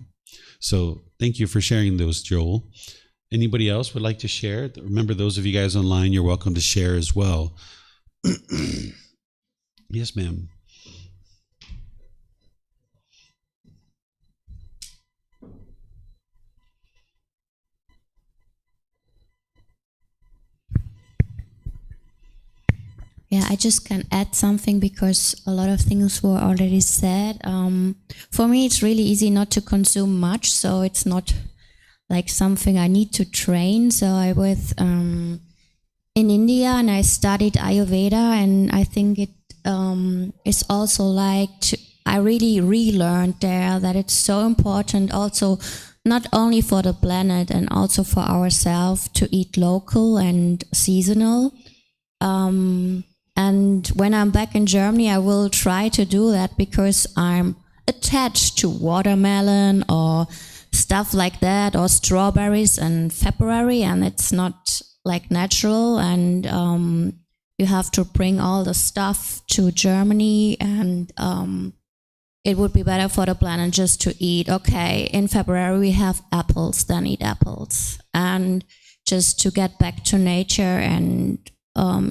So thank you for sharing those, Joel. Anybody else would like to share? Remember, those of you guys online, you're welcome to share as well. Yes, ma'am. I just can add something because a lot of things were already said. For me, it's really easy not to consume much, so it's not like something I need to train. So I was in India and I studied Ayurveda, and I think it is also like I really relearned there that it's so important also not only for the planet and also for ourselves to eat local and seasonal. And when I'm back in Germany, I will try to do that because I'm attached to watermelon or stuff like that, or strawberries in February, and it's not like natural. And you have to bring all the stuff to Germany, and it would be better for the planet just to eat, okay, in February we have apples, then eat apples. And just to get back to nature and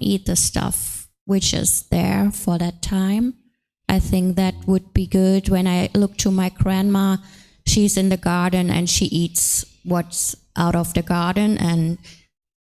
eat the stuff which is there for that time. I think that would be good. When I look to my grandma, she's in the garden and she eats what's out of the garden. And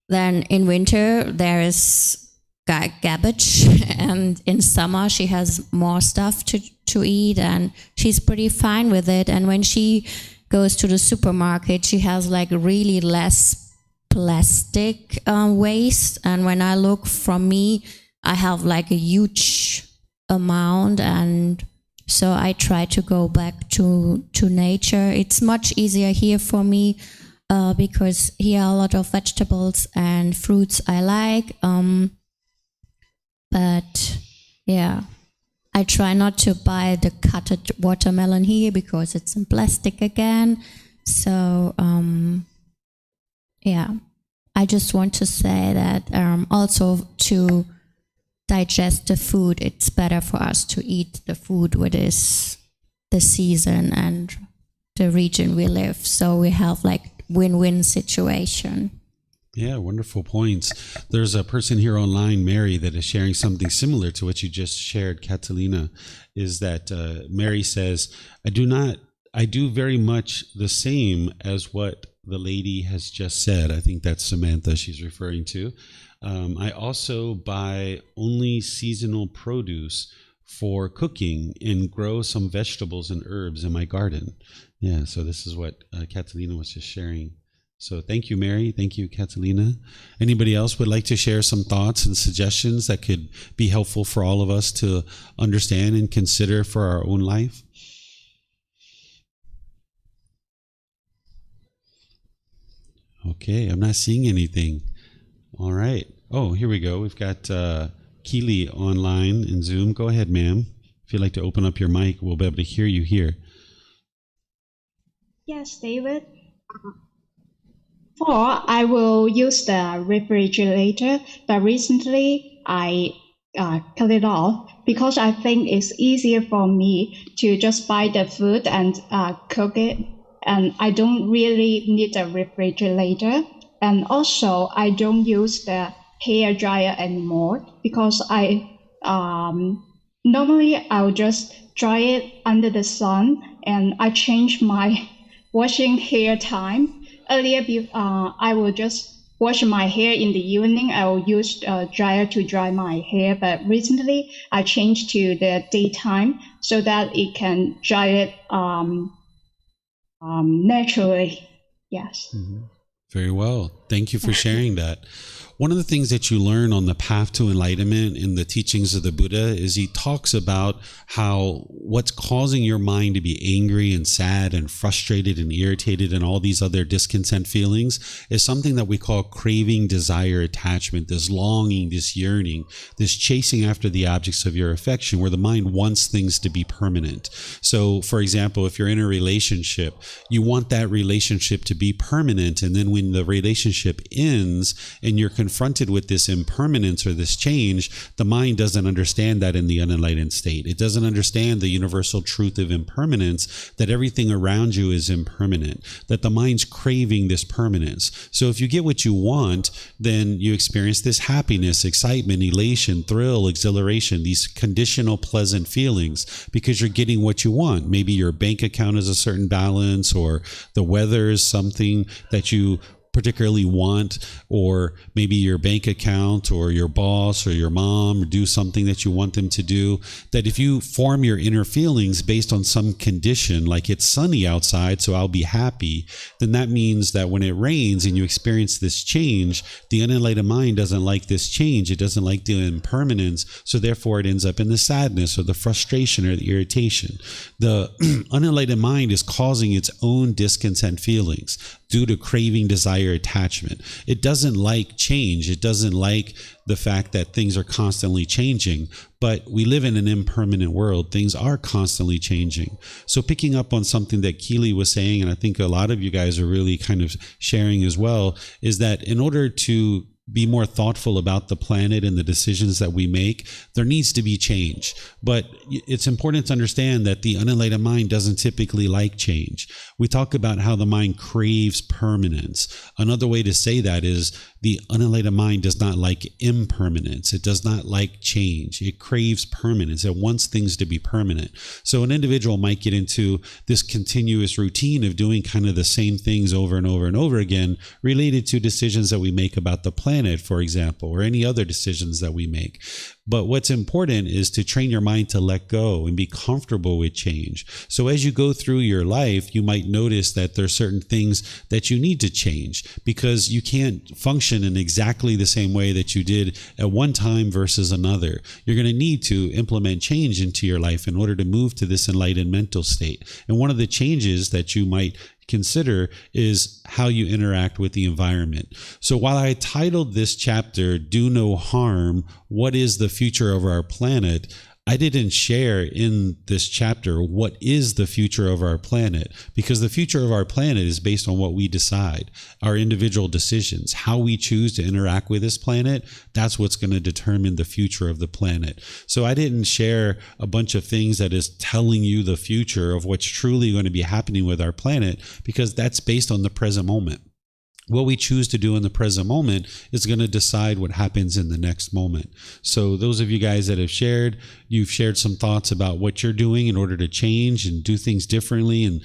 then in winter, there is garbage. And in summer, she has more stuff to eat, and she's pretty fine with it. And when she goes to the supermarket, she has like really less plastic waste. And when I look from me, I have like a huge amount, and so I try to go back to nature. It's much easier here for me because here are a lot of vegetables and fruits I like. But yeah, I try not to buy the cutted watermelon here because it's in plastic again. So yeah, I just want to say that also to digest the food, it's better for us to eat the food what is the season and the region we live. So we have like win-win situation. Yeah, wonderful points. There's a person here online, Mary, that is sharing something similar to what you just shared, Catalina, is that Mary says, I do very much the same as what the lady has just said. I think that's Samantha she's referring to. I also buy only seasonal produce for cooking and grow some vegetables and herbs in my garden. Yeah, so this is what Catalina was just sharing. So thank you, Mary. Thank you, Catalina. Anybody else would like to share some thoughts and suggestions that could be helpful for all of us to understand and consider for our own life? Okay, I'm not seeing anything. All right. Oh, here we go. We've got Keely online in Zoom. Go ahead, ma'am. If you'd like to open up your mic, we'll be able to hear you here. Yes, David. Or I will use the refrigerator, but recently I cut it off because I think it's easier for me to just buy the food and cook it. And I don't really need a refrigerator. And also, I don't use the hair dryer anymore because I normally I'll just dry it under the sun, and I change my washing hair time. Earlier, I will just wash my hair in the evening. I will use a dryer to dry my hair, but recently I changed to the daytime so that it can dry it naturally. Yes. Mm-hmm. Very well. Thank you for sharing that. One of the things that you learn on the path to enlightenment in the teachings of the Buddha is he talks about how what's causing your mind to be angry and sad and frustrated and irritated and all these other discontent feelings is something that we call craving, desire, attachment, this longing, this yearning, this chasing after the objects of your affection, where the mind wants things to be permanent. So, for example, if you're in a relationship, you want that relationship to be permanent, and then when the relationship ends and you're confronted with this impermanence or this change, the mind doesn't understand that in the unenlightened state. It doesn't understand the universal truth of impermanence, that everything around you is impermanent, that the mind's craving this permanence. So if you get what you want, then you experience this happiness, excitement, elation, thrill, exhilaration, these conditional pleasant feelings because you're getting what you want. Maybe your bank account is a certain balance, or the weather is something that you particularly want, or maybe your bank account or your boss or your mom do something that you want them to do, that if you form your inner feelings based on some condition, like it's sunny outside, so I'll be happy, then that means that when it rains and you experience this change, the unenlightened mind doesn't like this change. It doesn't like the impermanence. So therefore it ends up in the sadness or the frustration or the irritation. The unenlightened mind is causing its own discontent feelings due to craving, desire, attachment. It doesn't like change. It doesn't like the fact that things are constantly changing, but we live in an impermanent world. Things are constantly changing. So picking up on something that Keely was saying, and I think a lot of you guys are really kind of sharing as well, is that in order to be more thoughtful about the planet and the decisions that we make, there needs to be change. But it's important to understand that the unenlightened mind doesn't typically like change. We talk about how the mind craves permanence. Another way to say that is the unenlightened mind does not like impermanence. It does not like change. It craves permanence. It wants things to be permanent. So an individual might get into this continuous routine of doing kind of the same things over and over and over again, related to decisions that we make about the planet, for example, or any other decisions that we make. But what's important is to train your mind to let go and be comfortable with change. So as you go through your life, you might notice that there are certain things that you need to change, because you can't function in exactly the same way that you did at one time versus another. You're going to need to implement change into your life in order to move to this enlightened mental state. And one of the changes that you might consider is how you interact with the environment. So while I titled this chapter, Do No Harm, What is the Future of Our Planet?, I didn't share in this chapter what is the future of our planet, because the future of our planet is based on what we decide, our individual decisions, how we choose to interact with this planet. That's what's going to determine the future of the planet. So I didn't share a bunch of things that is telling you the future of what's truly going to be happening with our planet, because that's based on the present moment. What we choose to do in the present moment is going to decide what happens in the next moment. So those of you guys that have shared, you've shared some thoughts about what you're doing in order to change and do things differently and,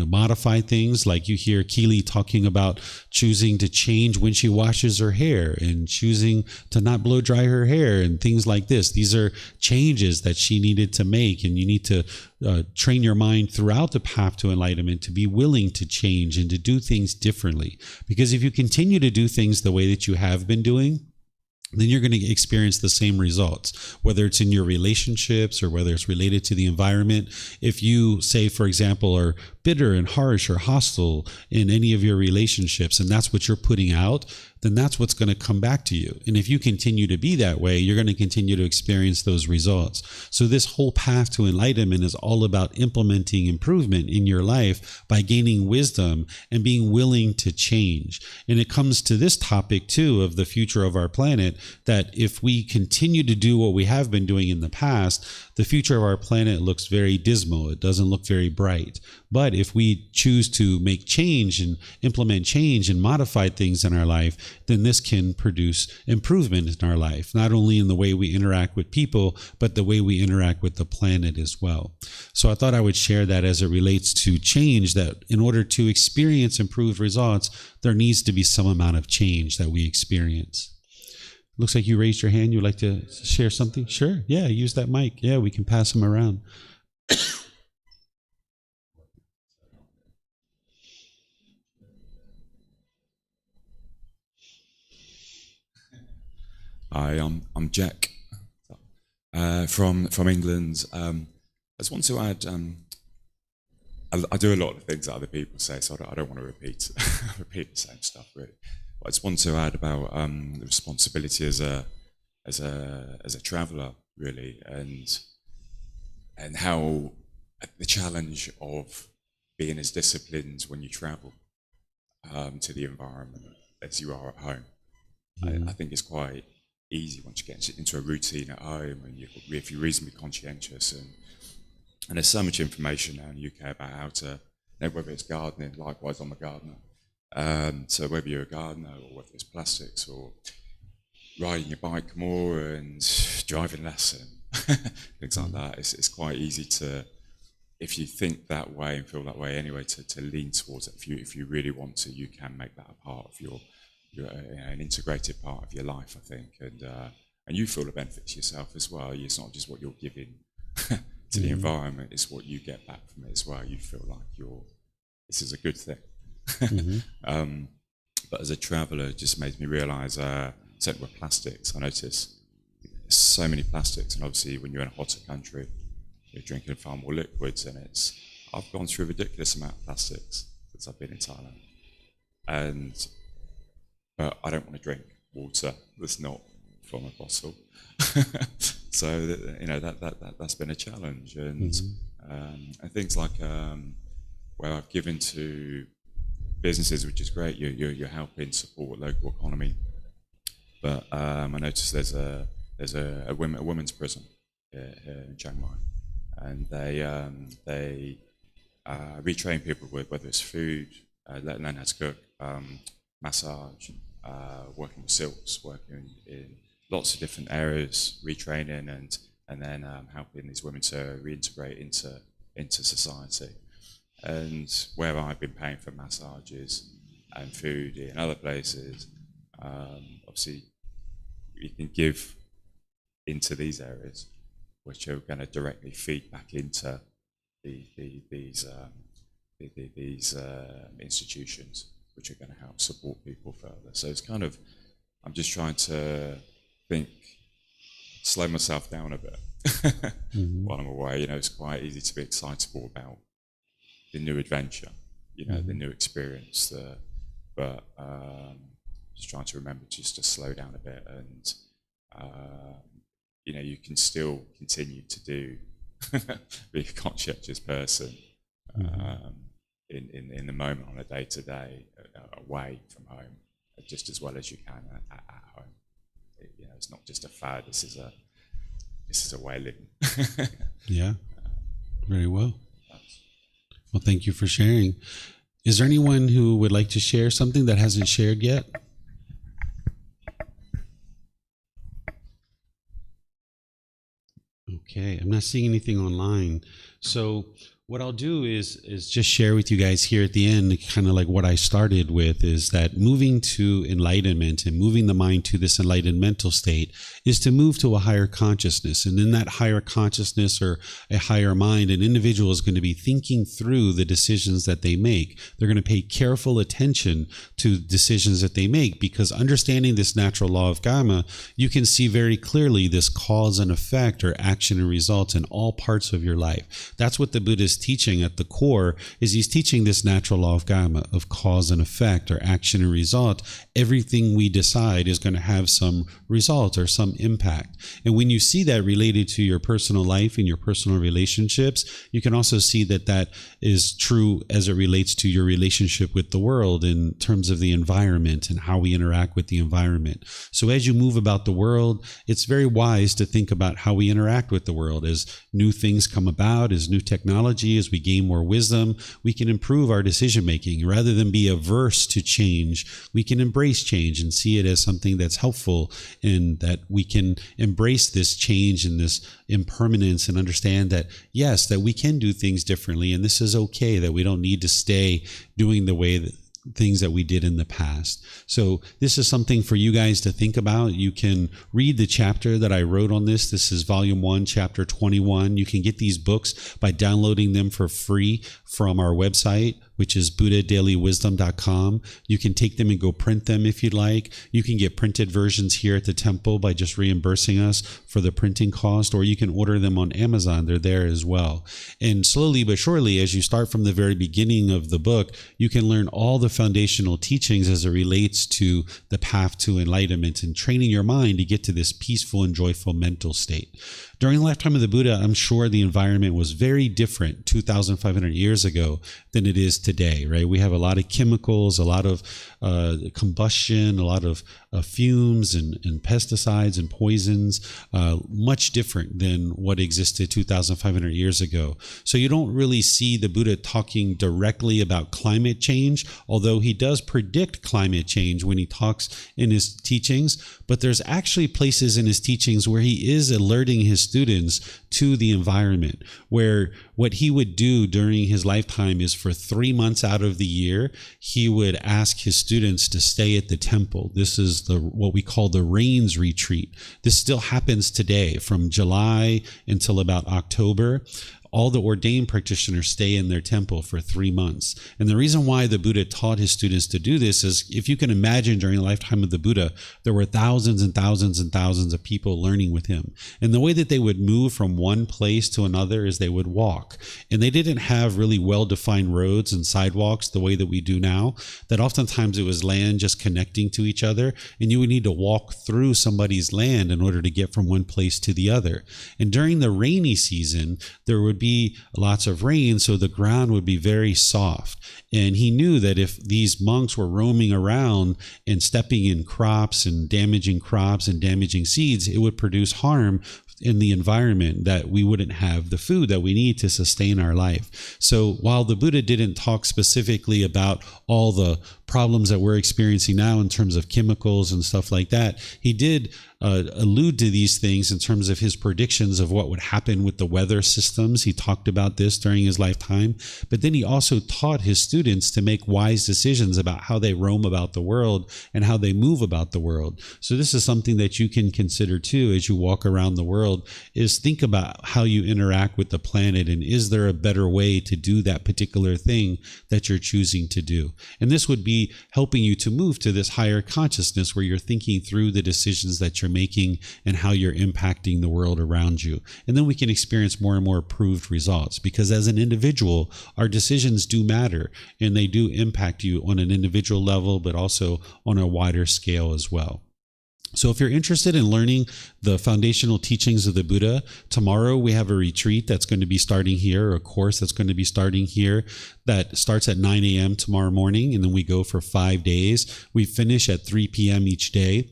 modify things. Like you hear Keely talking about choosing to change when she washes her hair and choosing to not blow dry her hair and things like this. These are changes that she needed to make, and you need to train your mind throughout the path to enlightenment to be willing to change and to do things differently. Because if you continue to do things the way that you have been doing, then you're going to experience the same results, whether it's in your relationships or whether it's related to the environment. If you, say, for example, are bitter and harsh or hostile in any of your relationships, and that's what you're putting out, then that's what's going to come back to you. And if you continue to be that way, you're going to continue to experience those results. So this whole path to enlightenment is all about implementing improvement in your life by gaining wisdom and being willing to change. And it comes to this topic too of the future of our planet, that if we continue to do what we have been doing in the past, the future of our planet looks very dismal. It doesn't look very bright. But if we choose to make change and implement change and modify things in our life, then this can produce improvement in our life, not only in the way we interact with people, but the way we interact with the planet as well. So I thought I would share that as it relates to change, that in order to experience improved results, there needs to be some amount of change that we experience. Looks like you raised your hand. You'd like to share something? Sure. Yeah, use that mic. Yeah, we can pass them around. Hi, I'm Jack from England. I just want to add. I do a lot of things that other people say, so I don't want to repeat repeat the same stuff really. But I just want to add about the responsibility as a traveller really, and how the challenge of being as disciplined when you travel to the environment as you are at home. I think it's quite easy once you get into a routine at home, and if you're reasonably conscientious, and there's so much information now in the UK about how to, whether it's gardening, likewise I'm a gardener, so whether you're a gardener or whether it's plastics or riding your bike more and driving less and things like that, it's quite easy to if you think that way and feel that way anyway, to lean towards it. If you really want to, you can make that a part of your an integrated part of your life, I think, and you feel the benefits yourself as well. It's not just what you're giving to the environment; it's what you get back from it as well. You feel like this is a good thing. But as a traveller, it just made me realise, certainly with plastics, I notice there's so many plastics, and obviously when you're in a hotter country, you're drinking far more liquids, and I've gone through a ridiculous amount of plastics since I've been in Thailand, but I don't want to drink water that's not from a bottle. So that's been a challenge, and things like where I've given to businesses, which is great. You're helping support local economy, but I noticed there's a women's prison here in Chiang Mai, and they retrain people with whether it's food, learn how to cook, massage, working with silks, working in lots of different areas, retraining and then helping these women to reintegrate into society. And where I've been paying for massages and food in other places, obviously you can give into these areas, which are going to directly feed back into these institutions, which are going to help support people further. So it's kind of, I'm just trying to slow myself down a bit while I'm away. It's quite easy to be excitable about the new adventure, the new experience, but just trying to remember just to slow down a bit, and you can still continue to be a conscientious person in the moment on a day-to-day away from home, just as well as you can at home. It's not just a fad. This is a way of living. Yeah, very well. Well, thank you for sharing. Is there anyone who would like to share something that hasn't shared yet? Okay, I'm not seeing anything online. So what I'll do is just share with you guys here at the end, kind of like what I started with, is that moving to enlightenment and moving the mind to this enlightened mental state is to move to a higher consciousness. And in that higher consciousness or a higher mind, an individual is going to be thinking through the decisions that they make. They're going to pay careful attention to decisions that they make, because understanding this natural law of karma, you can see very clearly this cause and effect or action and results in all parts of your life. That's what the Buddha is teaching at the core, is he's teaching this natural law of karma, of cause and effect or action and result. Everything we decide is going to have some result or some impact. And when you see that related to your personal life and your personal relationships, you can also see that that is true as it relates to your relationship with the world in terms of the environment and how we interact with the environment. So as you move about the world, it's very wise to think about how we interact with the world. As new things come about, as new technology, as we gain more wisdom, we can improve our decision making. Rather than be averse to change, we can embrace change and see it as something that's helpful, and that we can embrace this change and this impermanence and understand that, yes, that we can do things differently, and this is okay, that we don't need to stay doing the way that things that we did in the past. So this is something for you guys to think about. You can read the chapter that I wrote on this. This is volume 1, chapter 21. You can get these books by downloading them for free from our website, which is buddhadailywisdom.com. You can take them and go print them if you'd like. You can get printed versions here at the temple by just reimbursing us for the printing cost, or you can order them on Amazon. They're there as well. And slowly but surely, as you start from the very beginning of the book, you can learn all the foundational teachings as it relates to the path to enlightenment and training your mind to get to this peaceful and joyful mental state. During the lifetime of the Buddha, I'm sure the environment was very different 2,500 years ago than it is today, right? We have a lot of chemicals, a lot of combustion, a lot of fumes and pesticides and poisons, much different than what existed 2,500 years ago. So you don't really see the Buddha talking directly about climate change, although he does predict climate change when he talks in his teachings. But there's actually places in his teachings where he is alerting his students to the environment, where what he would do during his lifetime is for 3 months out of the year, he would ask his students to stay at the temple. This is what we call the rains retreat. This still happens today from July until about October. All the ordained practitioners stay in their temple for 3 months. And the reason why the Buddha taught his students to do this is, if you can imagine, during the lifetime of the Buddha, there were thousands and thousands and thousands of people learning with him. And the way that they would move from one place to another is they would walk. And they didn't have really well-defined roads and sidewalks the way that we do now, that oftentimes it was land just connecting to each other, and you would need to walk through somebody's land in order to get from one place to the other. And during the rainy season, there would be lots of rain, so the ground would be very soft. And he knew that if these monks were roaming around and stepping in crops and damaging seeds, it would produce harm in the environment, that we wouldn't have the food that we need to sustain our life. So while the Buddha didn't talk specifically about all the problems that we're experiencing now in terms of chemicals and stuff like that, he did allude to these things in terms of his predictions of what would happen with the weather systems. He talked about this during his lifetime, but then he also taught his students to make wise decisions about how they roam about the world and how they move about the world. So this is something that you can consider too as you walk around the world, is think about how you interact with the planet, and is there a better way to do that particular thing that you're choosing to do. And this would be helping you to move to this higher consciousness where you're thinking through the decisions that you're making and how you're impacting the world around you. And then we can experience more and more proved results, because as an individual, our decisions do matter, and they do impact you on an individual level, but also on a wider scale as well. So if you're interested in learning the foundational teachings of the Buddha, tomorrow we have a retreat that's going to be starting here, or a course that's going to be starting here, that starts at 9 a.m. tomorrow morning, and then we go for 5 days. We finish at 3 p.m. each day.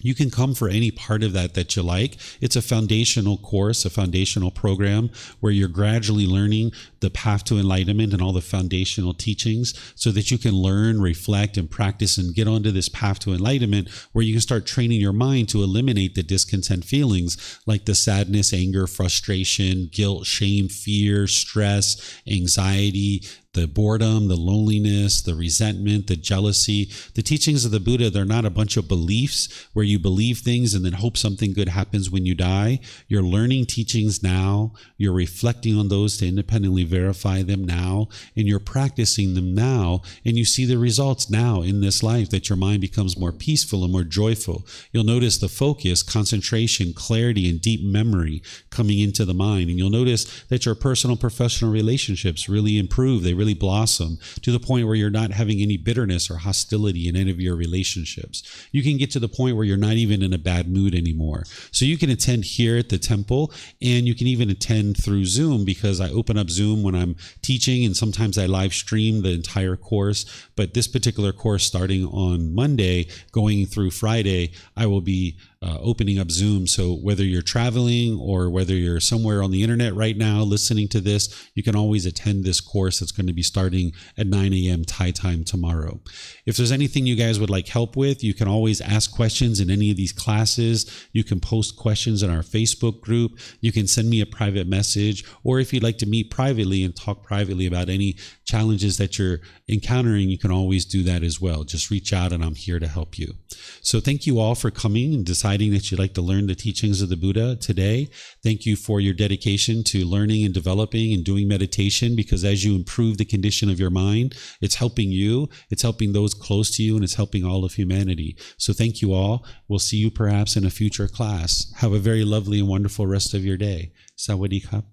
You can come for any part of that you like. It's a foundational course, a foundational program where you're gradually learning the path to enlightenment and all the foundational teachings, so that you can learn, reflect, and practice and get onto this path to enlightenment, where you can start training your mind to eliminate the discontent feelings like the sadness, anger, frustration, guilt, shame, fear, stress, anxiety, the boredom, the loneliness, the resentment, the jealousy. The teachings of the Buddha, they're not a bunch of beliefs where you believe things and then hope something good happens when you die. You're learning teachings now. You're reflecting on those to independently verify them now, and you're practicing them now, and you see the results now in this life, that your mind becomes more peaceful and more joyful. You'll notice the focus, concentration, clarity, and deep memory coming into the mind, and you'll notice that your personal, professional relationships really improve. They really blossom to the point where you're not having any bitterness or hostility in any of your relationships. You can get to the point where you're not even in a bad mood anymore. So you can attend here at the temple, and you can even attend through Zoom, because I open up Zoom when I'm teaching, and sometimes I live stream the entire course. But this particular course, starting on Monday, going through Friday, I will be opening up Zoom. So whether you're traveling or whether you're somewhere on the internet right now listening to this, you can always attend this course that's going to be starting at 9 a.m. Thai time tomorrow. If there's anything you guys would like help with, you can always ask questions in any of these classes. You can post questions in our Facebook group. You can send me a private message, or if you'd like to meet privately and talk privately about any challenges that you're encountering, you can always do that as well. Just reach out and I'm here to help you. So thank you all for coming and deciding that you'd like to learn the teachings of the Buddha today. Thank you for your dedication to learning and developing and doing meditation, because as you improve the condition of your mind, it's helping you, it's helping those close to you, and it's helping all of humanity. So thank you all. We'll see you perhaps in a future class. Have a very lovely and wonderful rest of your day. Sawadee krap,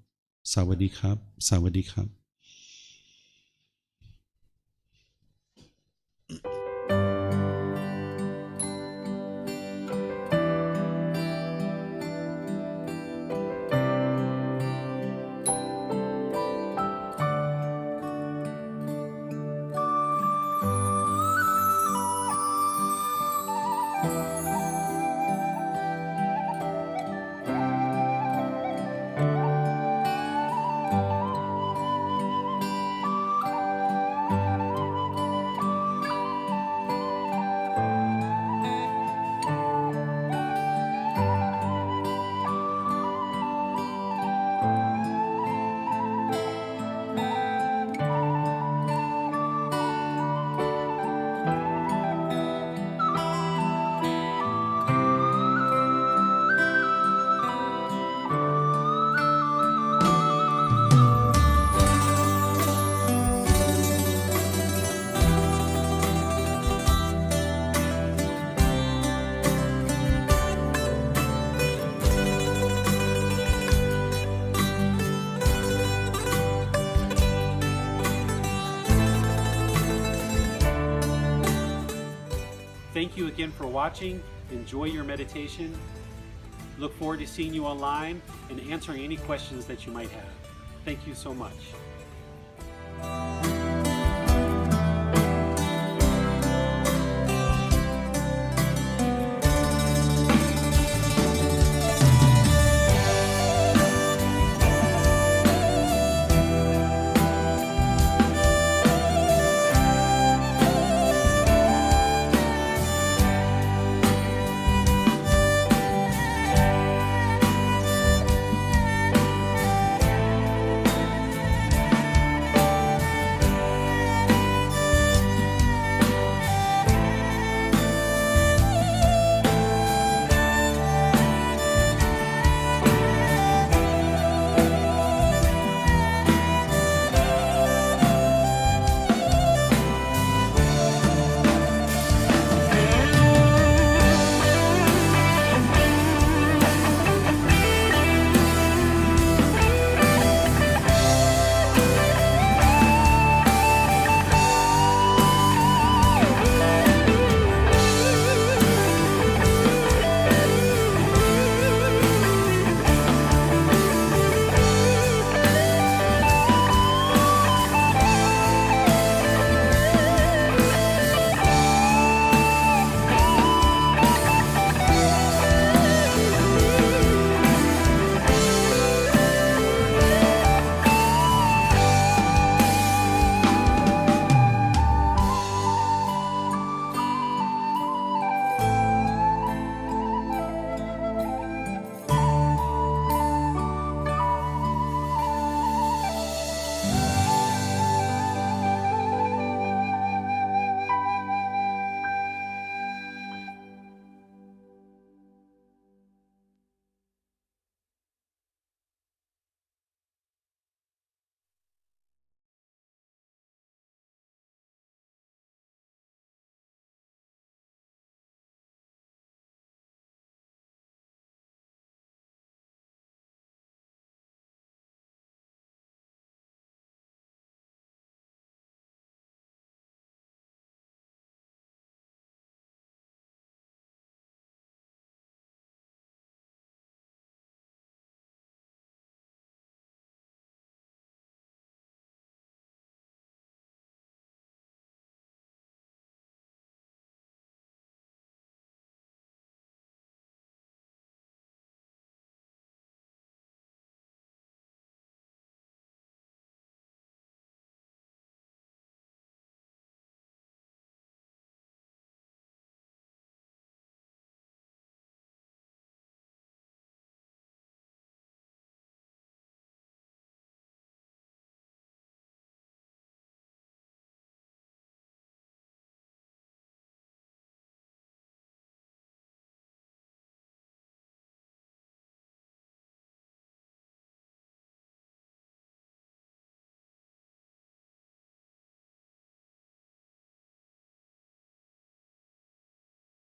sawadee krap, sawadee krap. Thank you again for watching. Enjoy your meditation. Look forward to seeing you online and answering any questions that you might have. Thank you so much.